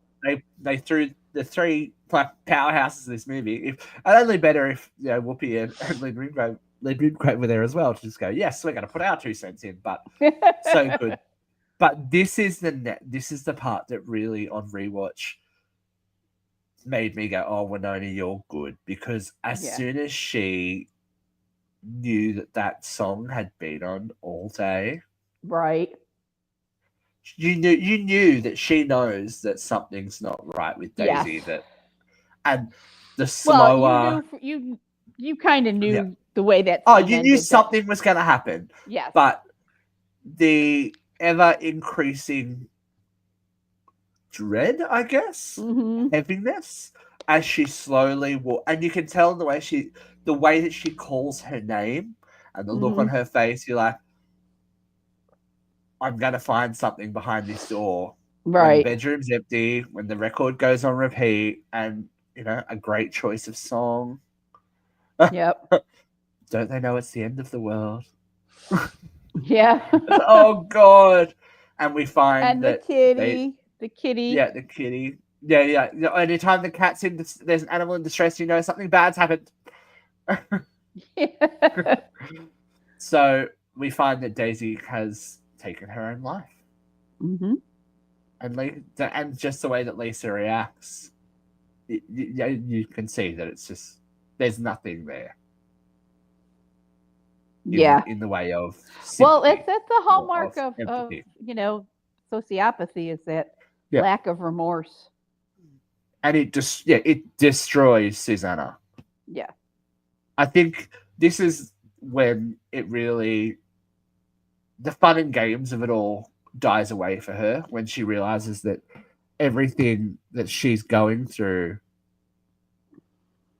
they threw the three powerhouses of this movie. And only better if Whoopi and Lynn Ridgrave were there as well to just go, yes, we're going to put our 2 cents in. But so good. But this is the part that really on rewatch made me go, oh, Winona, you're good, because as soon as she knew that song had been on all day, right? You knew that she knows that something's not right with Daisy. And the slower, you kind of knew the way that. You knew something was going to happen. Yes, but the ever increasing dread, I guess, heaviness as she slowly and you can tell in the way that she calls her name and the look on her face. You're like, I'm going to find something behind this door. Right. When the bedroom's empty, when the record goes on repeat, and, a great choice of song. Yep. Don't they know it's the end of the world? Yeah. Oh, God. And we find the kitty. The kitty. Yeah, the kitty. Yeah. Anytime the cat's there's an animal in distress, something bad's happened. So we find that Daisy has taken her own life. And just the way that Lisa reacts, you can see that it's just, there's nothing there. In the way of sympathy. Well, that's the hallmark of sociopathy, is that lack of remorse. And it destroys Susanna. Yeah. I think this is when it really, the fun and games of it all dies away for her, when she realizes that everything that she's going through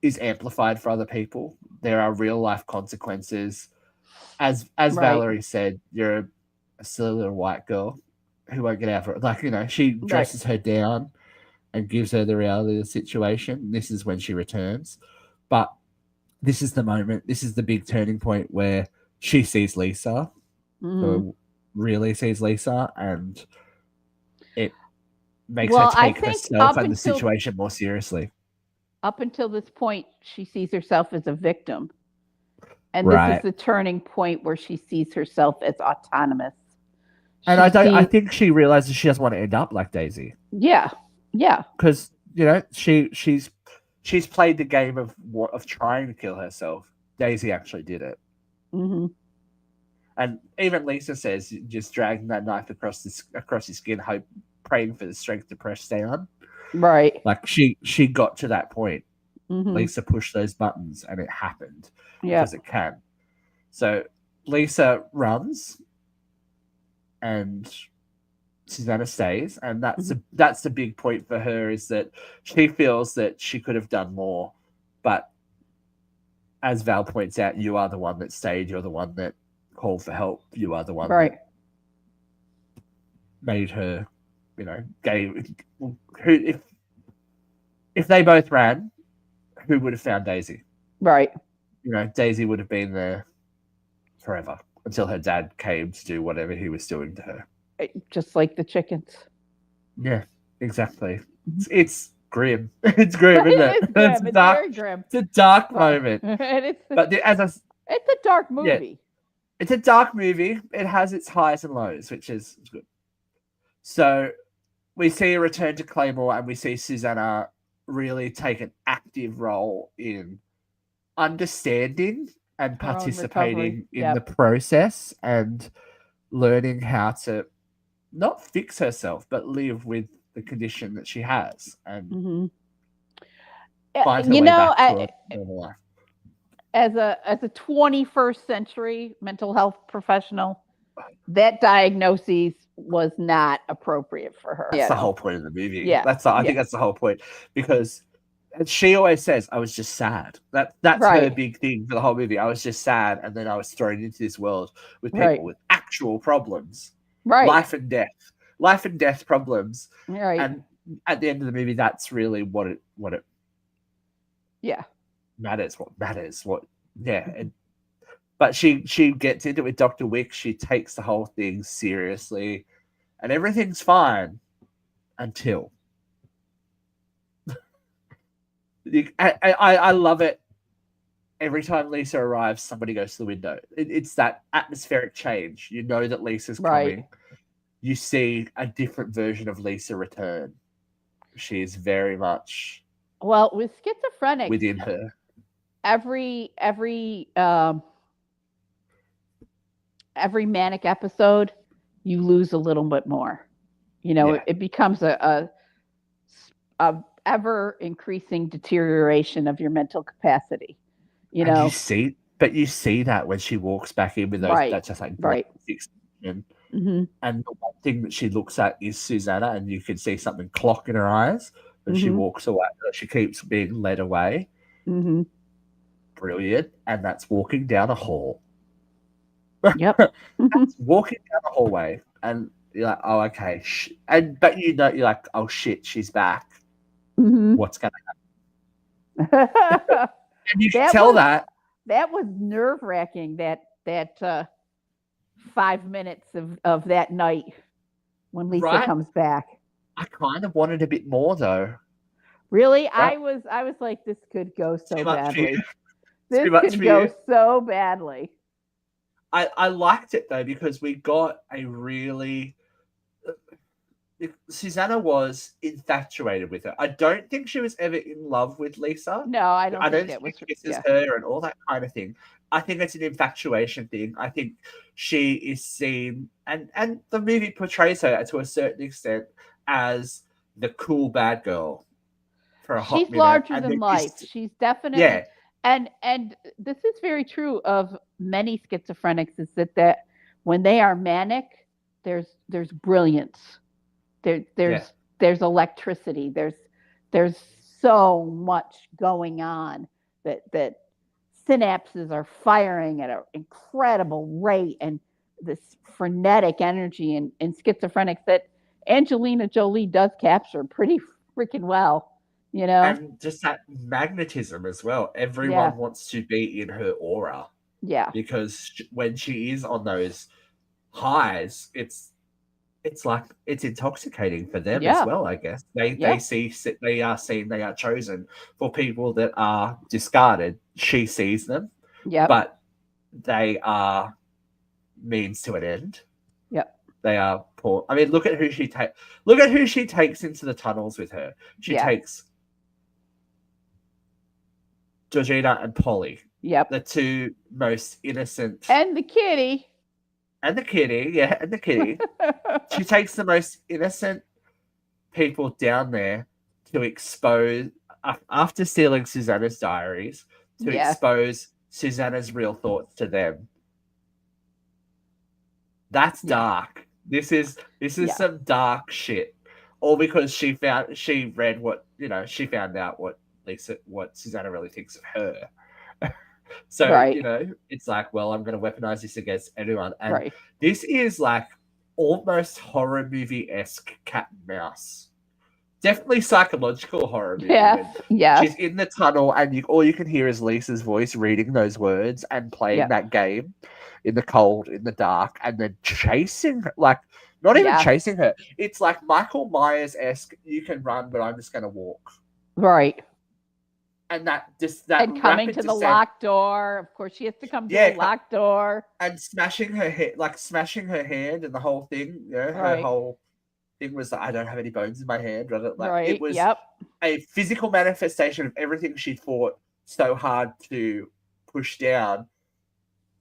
is amplified for other people. There are real life consequences. As Valerie said, you're a silly little white girl who won't get out of it. Like, she dresses her down and gives her the reality of the situation. This is when she returns. But this is the moment, this is the big turning point where she sees Lisa, or really sees Lisa, and it makes her take herself and the situation more seriously. Up until this point, she sees herself as a victim. And this is the turning point where she sees herself as autonomous. And I think she realizes she doesn't want to end up like Daisy. Yeah. Because, she's played the game of trying to kill herself. Daisy actually did it. And even Lisa says, just dragging that knife across his skin, praying for the strength to press down. Right. Like, she got to that point. Lisa pushed those buttons and it happened Yeah. because it can. So Lisa runs and Susanna stays, and that's the big point for her, is that she feels that she could have done more, but as Val points out, you are the one that stayed, you're the one that called for help, you are the one that made her, gave who if they both ran, who would have found Daisy? Right. Daisy would have been there forever until her dad came to do whatever he was doing to her. Just like the chickens. Yeah, exactly. It's grim. It's grim, isn't it? It's very grim. It's a dark moment. It's a dark movie. Yeah, it's a dark movie. It has its highs and lows, which is good. So we see a return to Claymore, and we see Susanna really take an active role in understanding and participating in the process and learning how to not fix herself, but live with the condition that she has and find her way back to a normal life. As a 21st century mental health professional, that diagnosis was not appropriate for her. That's the whole point of the movie. Yeah. I think that's the whole point, because she always says, I was just sad. That's her big thing for the whole movie. I was just sad, and then I was thrown into this world with people with actual problems. Life and death problems. Right. And at the end of the movie, that's really what it matters. But she gets into it with Dr. Wick. She takes the whole thing seriously, and everything's fine until I love it. Every time Lisa arrives, somebody goes to the window. It's that atmospheric change. You know that Lisa's coming. You see a different version of Lisa return. She is very much with schizophrenic within her. Every manic episode, you lose a little bit more. It becomes a ever increasing deterioration of your mental capacity. You see that when she walks back in with those, that's just like and the one thing that she looks at is Susanna, and you can see something clock in her eyes, and she walks away. She keeps being led away. Brilliant. And that's walking down a hall. Yep. That's walking down the hallway, and you're like, oh, okay. But you're like, oh shit, she's back. What's going to happen? And you can tell that was nerve-wracking. That 5 minutes of that night when Lisa comes back. I kind of wanted a bit more, though. Really? Right? I was like, this could go so badly. This could go so badly. I liked it, though, because we got a really... Susanna was infatuated with her. I don't think she was ever in love with Lisa. No, I don't think that was... This is her and all that kind of thing. I think it's an infatuation thing. I think she is seen, and the movie portrays her to a certain extent as the cool bad girl for a hot minute. She's larger than life. She's definitely... And this is very true of many schizophrenics, is that when they are manic, there's brilliance. There's electricity. There's so much going on that synapses are firing at an incredible rate, and this frenetic energy in schizophrenics that Angelina Jolie does capture pretty freaking well. And just that magnetism as well. Everyone wants to be in her aura. Yeah. Because when she is on those highs, it's like it's intoxicating for them as well, I guess. They are seen, they are chosen. For people that are discarded, she sees them. Yeah. But they are means to an end. Yep. They are poor. I mean, look at who she takes into the tunnels with her. She takes Georgina and Polly. Yep. The two most innocent. And the kitty. And the kitty. She takes the most innocent people down there to expose after stealing Susanna's diaries to Yes. expose Susanna's real thoughts to them. That's Yeah. dark. This is Yeah. some dark shit. All because she read what she found out what Susanna really thinks of her. So, Right. it's like, well, I'm going to weaponize this against everyone. And Right. this is like almost horror movie esque cat and mouse. Definitely psychological horror movie Yes. when Yes. she's in the tunnel and all you can hear is Lisa's voice reading those words and playing Yeah. that game in the cold, in the dark, and then chasing her. Like, not even Yes. chasing her. It's like Michael Myers esque. You can run, but I'm just going to walk. Right. And that And coming rapid to the descent. locked door. Of course, she has to come to Yeah, the locked door. and smashing her head, like smashing her hand, and the whole thing. Her Right. whole thing was like, I don't have any bones in my hand. Like, it Right. was Yep. a physical manifestation of everything she fought so hard to push down.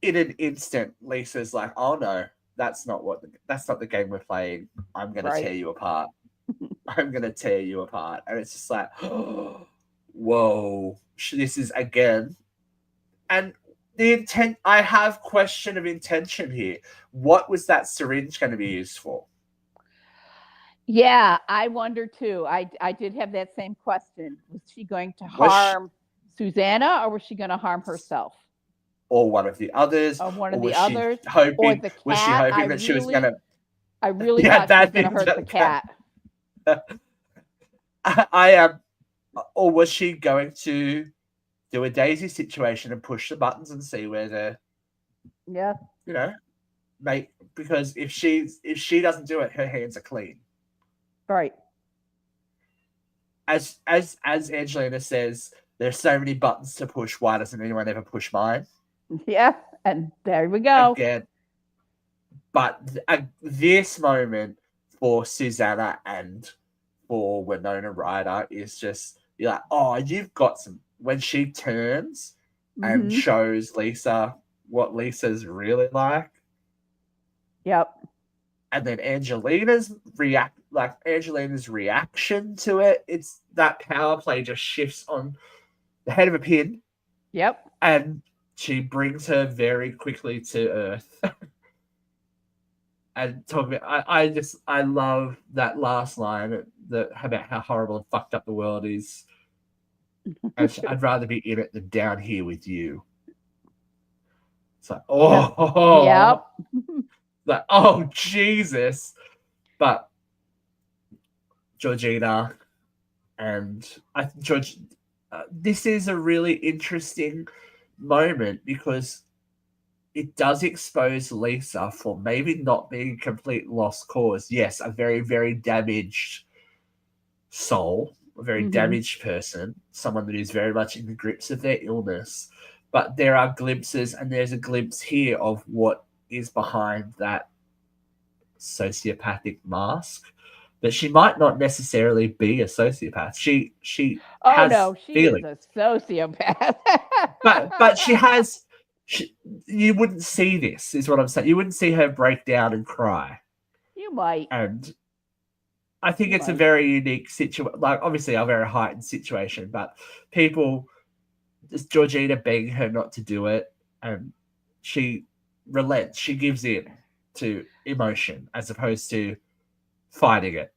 In an instant, Lisa's like, "Oh no, that's not the game we're playing. I'm gonna tear Right. you apart. I'm gonna tear you apart." And it's just like, whoa, this is again. And the intent, I have question of intention here. What was that syringe going to be used for? Yeah, I wonder too. I did have that same question. Was she going to Was she, harm Susanna, or was she going to harm herself? or one of the others, Or one or of the was she others? Or hoping? the Was she cat? hoping that she was gonna? I really Yeah, thought she was bad going to things hurt the gonna cat. I am, or was she going to do a Daisy situation and push the buttons and see where Yeah. make, because if she doesn't do it, her hands are clean. Right. As Angelina says, there's so many buttons to push. Why doesn't anyone ever push mine? Yeah. And there we go. Again, but this moment for Susanna and for Winona Ryder is just, you're like, oh, you've got some. When she turns and shows Lisa what Lisa's really like, Yep. and then Angelina's reaction to it, it's that power play just shifts on the head of a pin. Yep. And she brings her very quickly to Earth. And talking about, I love that last line about how horrible and fucked up the world is. And I'd rather be in it than down here with you. It's like, oh, yep. Like, oh, Jesus. But Georgina and this is a really interesting moment because it does expose Lisa for maybe not being a complete lost cause. Yes, a very, very damaged soul, a very damaged person, someone that is very much in the grips of their illness. But there are glimpses, and there's a glimpse here of what is behind that sociopathic mask. That she might not necessarily be a sociopath. She has no, she feelings. is a sociopath. but she has. You wouldn't see this, is what I'm saying. You wouldn't see her break down and cry. You might. And I think it's a very unique situation. Like, obviously, a very heightened situation, but people, just Georgina begging her not to do it, and she relents. She gives in to emotion as opposed to fighting it.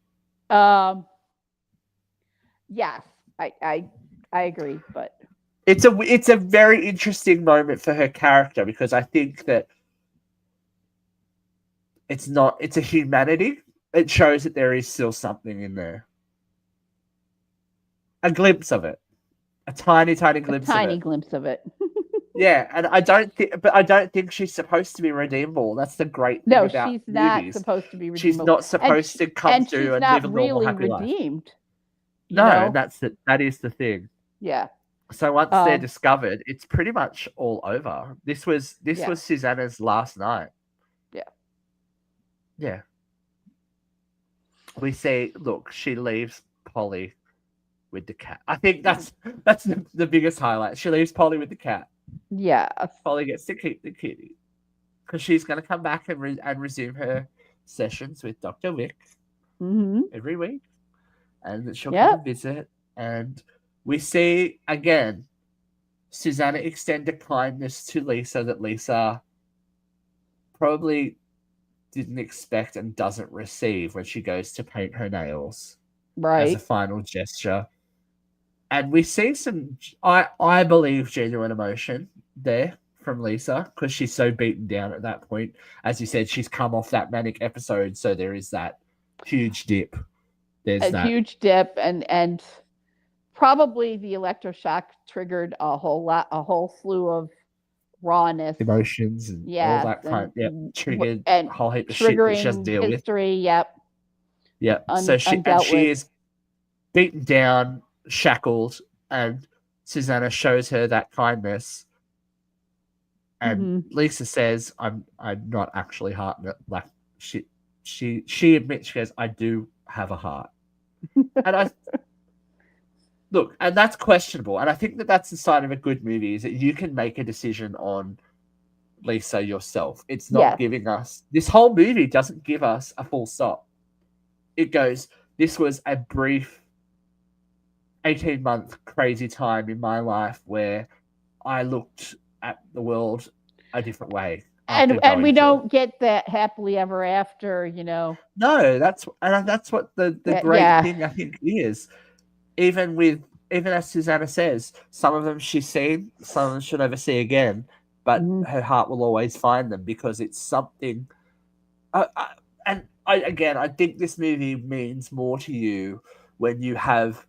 Yes, I agree, but it's a very interesting moment for her character because I think that it's a humanity. It shows that there is still something in there. A glimpse of it. A tiny glimpse of it. A tiny glimpse of it. Yeah, and I don't think she's supposed to be redeemable. That's the great thing about movies. No, she's not supposed to be redeemable. She's not supposed to come through and live a normal, happy life. Redeemed. No, and that is the thing. Yeah. So once they're discovered, it's pretty much all over. This was Susanna's last night. Yeah. Yeah. We see, look, she leaves Polly with the cat. I think that's the biggest highlight. She leaves Polly with the cat. Yeah. Polly gets to keep the kitty because she's going to come back and resume her sessions with Dr. Wick every week, and she'll come and visit. And We see again Susanna extend a kindness to Lisa that Lisa probably didn't expect and doesn't receive when she goes to paint her nails as a Right. final gesture. And we see some, I believe, genuine emotion there from Lisa because she's so beaten down at that point. As you said, she's come off that manic episode, so there is that huge dip. There's A that huge dip, and probably the electroshock triggered a whole slew of rawness. emotions and all Yes, that kind. Yep, triggered and a whole heap of shit that she doesn't triggering deal with. history. Yep, Yep. So undealt she with. is beaten down, shackled, and Susanna shows her that kindness. And Lisa says, I'm not actually heart like she admits, she goes, I do have a heart. And I look, and that's questionable. And I think that that's the sign of a good movie is that you can make a decision on Lisa yourself. It's not Yes. giving us this whole movie doesn't give us a full stop. It goes, this was a brief 18-month crazy time in my life where I looked at the world a different way. And we don't get that happily ever after, No, that's what the great thing I think is. Even as Susanna says, some of them she's seen, some of them she'll never see again, but her heart will always find them because it's something. I think this movie means more to you when you have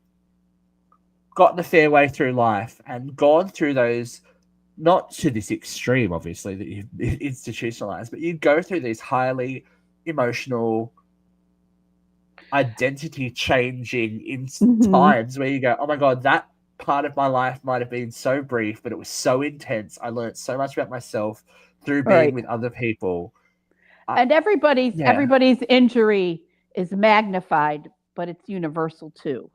gotten a fair way through life and gone through those, not to this extreme, obviously, that you've institutionalized, but you go through these highly emotional, identity changing times where you go, oh my God, that part of my life might have been so brief, but it was so intense. I learned so much about myself through being with other people. And everybody's injury is magnified, but it's universal too.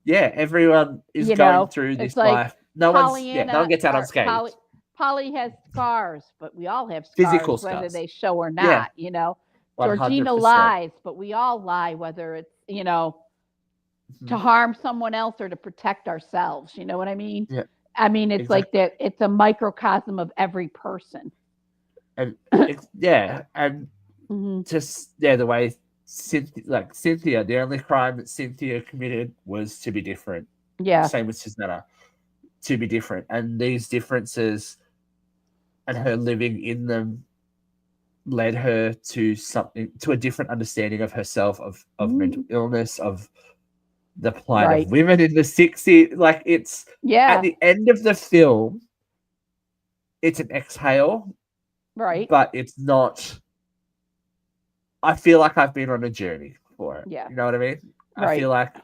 Yeah, everyone is going through this life. No one gets out unscathed. Polly has scars, but we all have scars, physical whether scars. they show or not. Yeah. Georgina 100%. lies, but we all lie, whether it's to harm someone else or to protect ourselves. You know what I mean? Yeah. I mean, it's like that. It's a microcosm of every person. And just the way Cynthia, the only crime that Cynthia committed was to be different. Yeah. Same with Susanna, to be different, and these differences and her living in them led her to a different understanding of herself, of mental illness, of the plight of women in the 60s. Like it's at the end of the film, it's an exhale, right? But it's not. I feel like I've been on a journey for it. Yeah, you know what I mean. Right. I feel like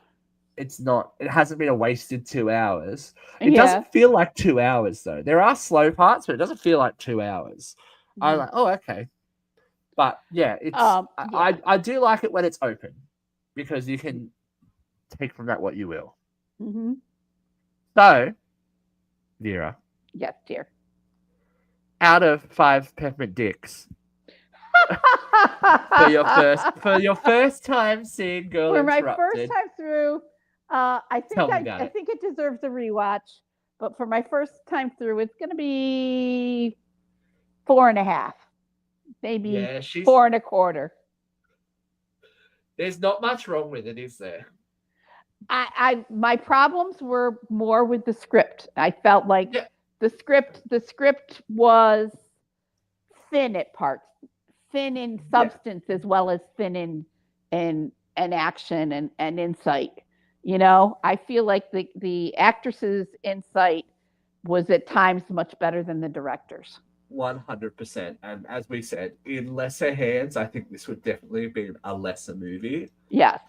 it's not. It hasn't been a wasted 2 hours. It doesn't feel like 2 hours though. There are slow parts, but it doesn't feel like 2 hours. I'm like, oh, okay. But it's. I do like it when it's open because you can take from that what you will. So, Vera. Yes, dear. Out of 5 peppermint dicks. for your first time seeing Girl Interrupted. For my first time through, I think it deserves a rewatch. But for my first time through, it's going to be 4.5, maybe 4.25. There's not much wrong with it, is there? My problems were more with the script. I felt like the script was thin at parts. Thin in substance as well as thin in action and insight. I feel like the actress's insight was at times much better than the director's. 100%. And as we said, in lesser hands, I think this would definitely have been a lesser movie. Yes.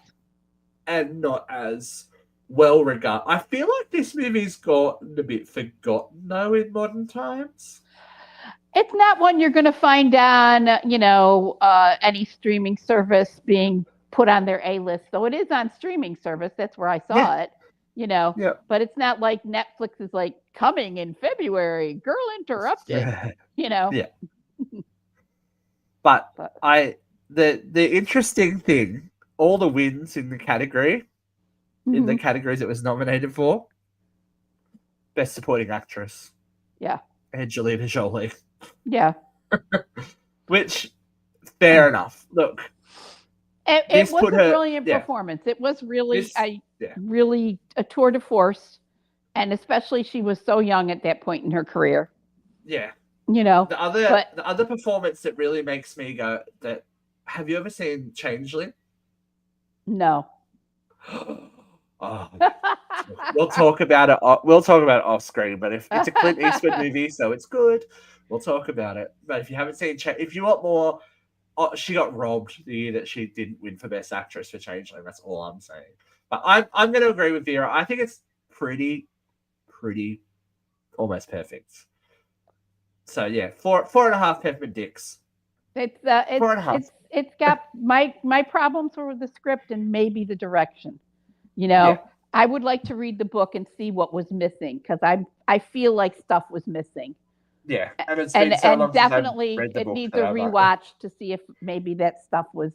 And not as well regarded. I feel like this movie's gotten a bit forgotten though in modern times. It's not one you're going to find on, any streaming service being put on their A-list. So it is on streaming service. That's where I saw it, But it's not like Netflix is like coming in February, Girl Interrupted, Yeah. But the interesting thing, all the wins in the category, in the categories it was nominated for, Best Supporting Actress, Yeah. Angelina Jolie. Yeah. Which, fair enough. Look, It was a brilliant yeah, performance. It was really this, yeah, really a tour de force, and especially she was so young at that point in her career. yeah. You know, but The other performance that really makes me go that. Have you ever seen Changeling? no. Oh, we'll talk about it. We'll talk about it off screen. But if it's a Clint Eastwood movie, so it's good. We'll talk about it. But if you haven't seen, if you want more, she got robbed the year that she didn't win for Best Actress for Changeling. That's all I'm saying. But I'm going to agree with Vera. I think it's pretty, almost perfect. So yeah, four and a half peppermint dicks. It's 4.5. it's got my problems were with the script and maybe the direction. You know, Yeah. I would like to read the book and see what was missing because I feel like stuff was missing. Yeah, and it's been so long definitely since I've read the it book needs that a I'm like, rewatch to see if maybe that stuff was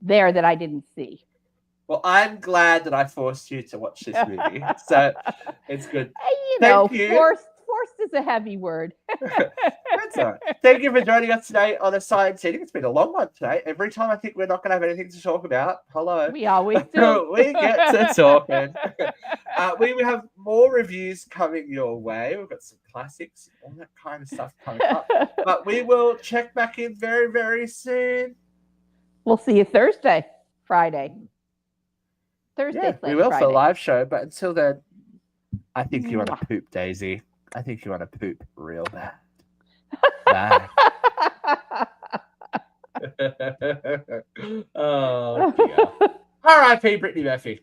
there that I didn't see. well, I'm glad that I forced you to watch this movie, so it's good. You Thank know, you. forced is a heavy word. That's all right. Thank you for joining us today on a science setting. It's been a long one today. Every time I think we're not going to have anything to talk about, hello. We always do. We get to talking. We have more reviews coming your way. We've got some classics, all that kind of stuff coming up. But we will check back in very, very soon. We'll see you Thursday, Friday. Thursday. Yeah, we will for a live show. But until then, I think you want to poop, Daisy. I think you want to poop real bad. Bye. Oh, dear. R.I.P. Brittany Murphy.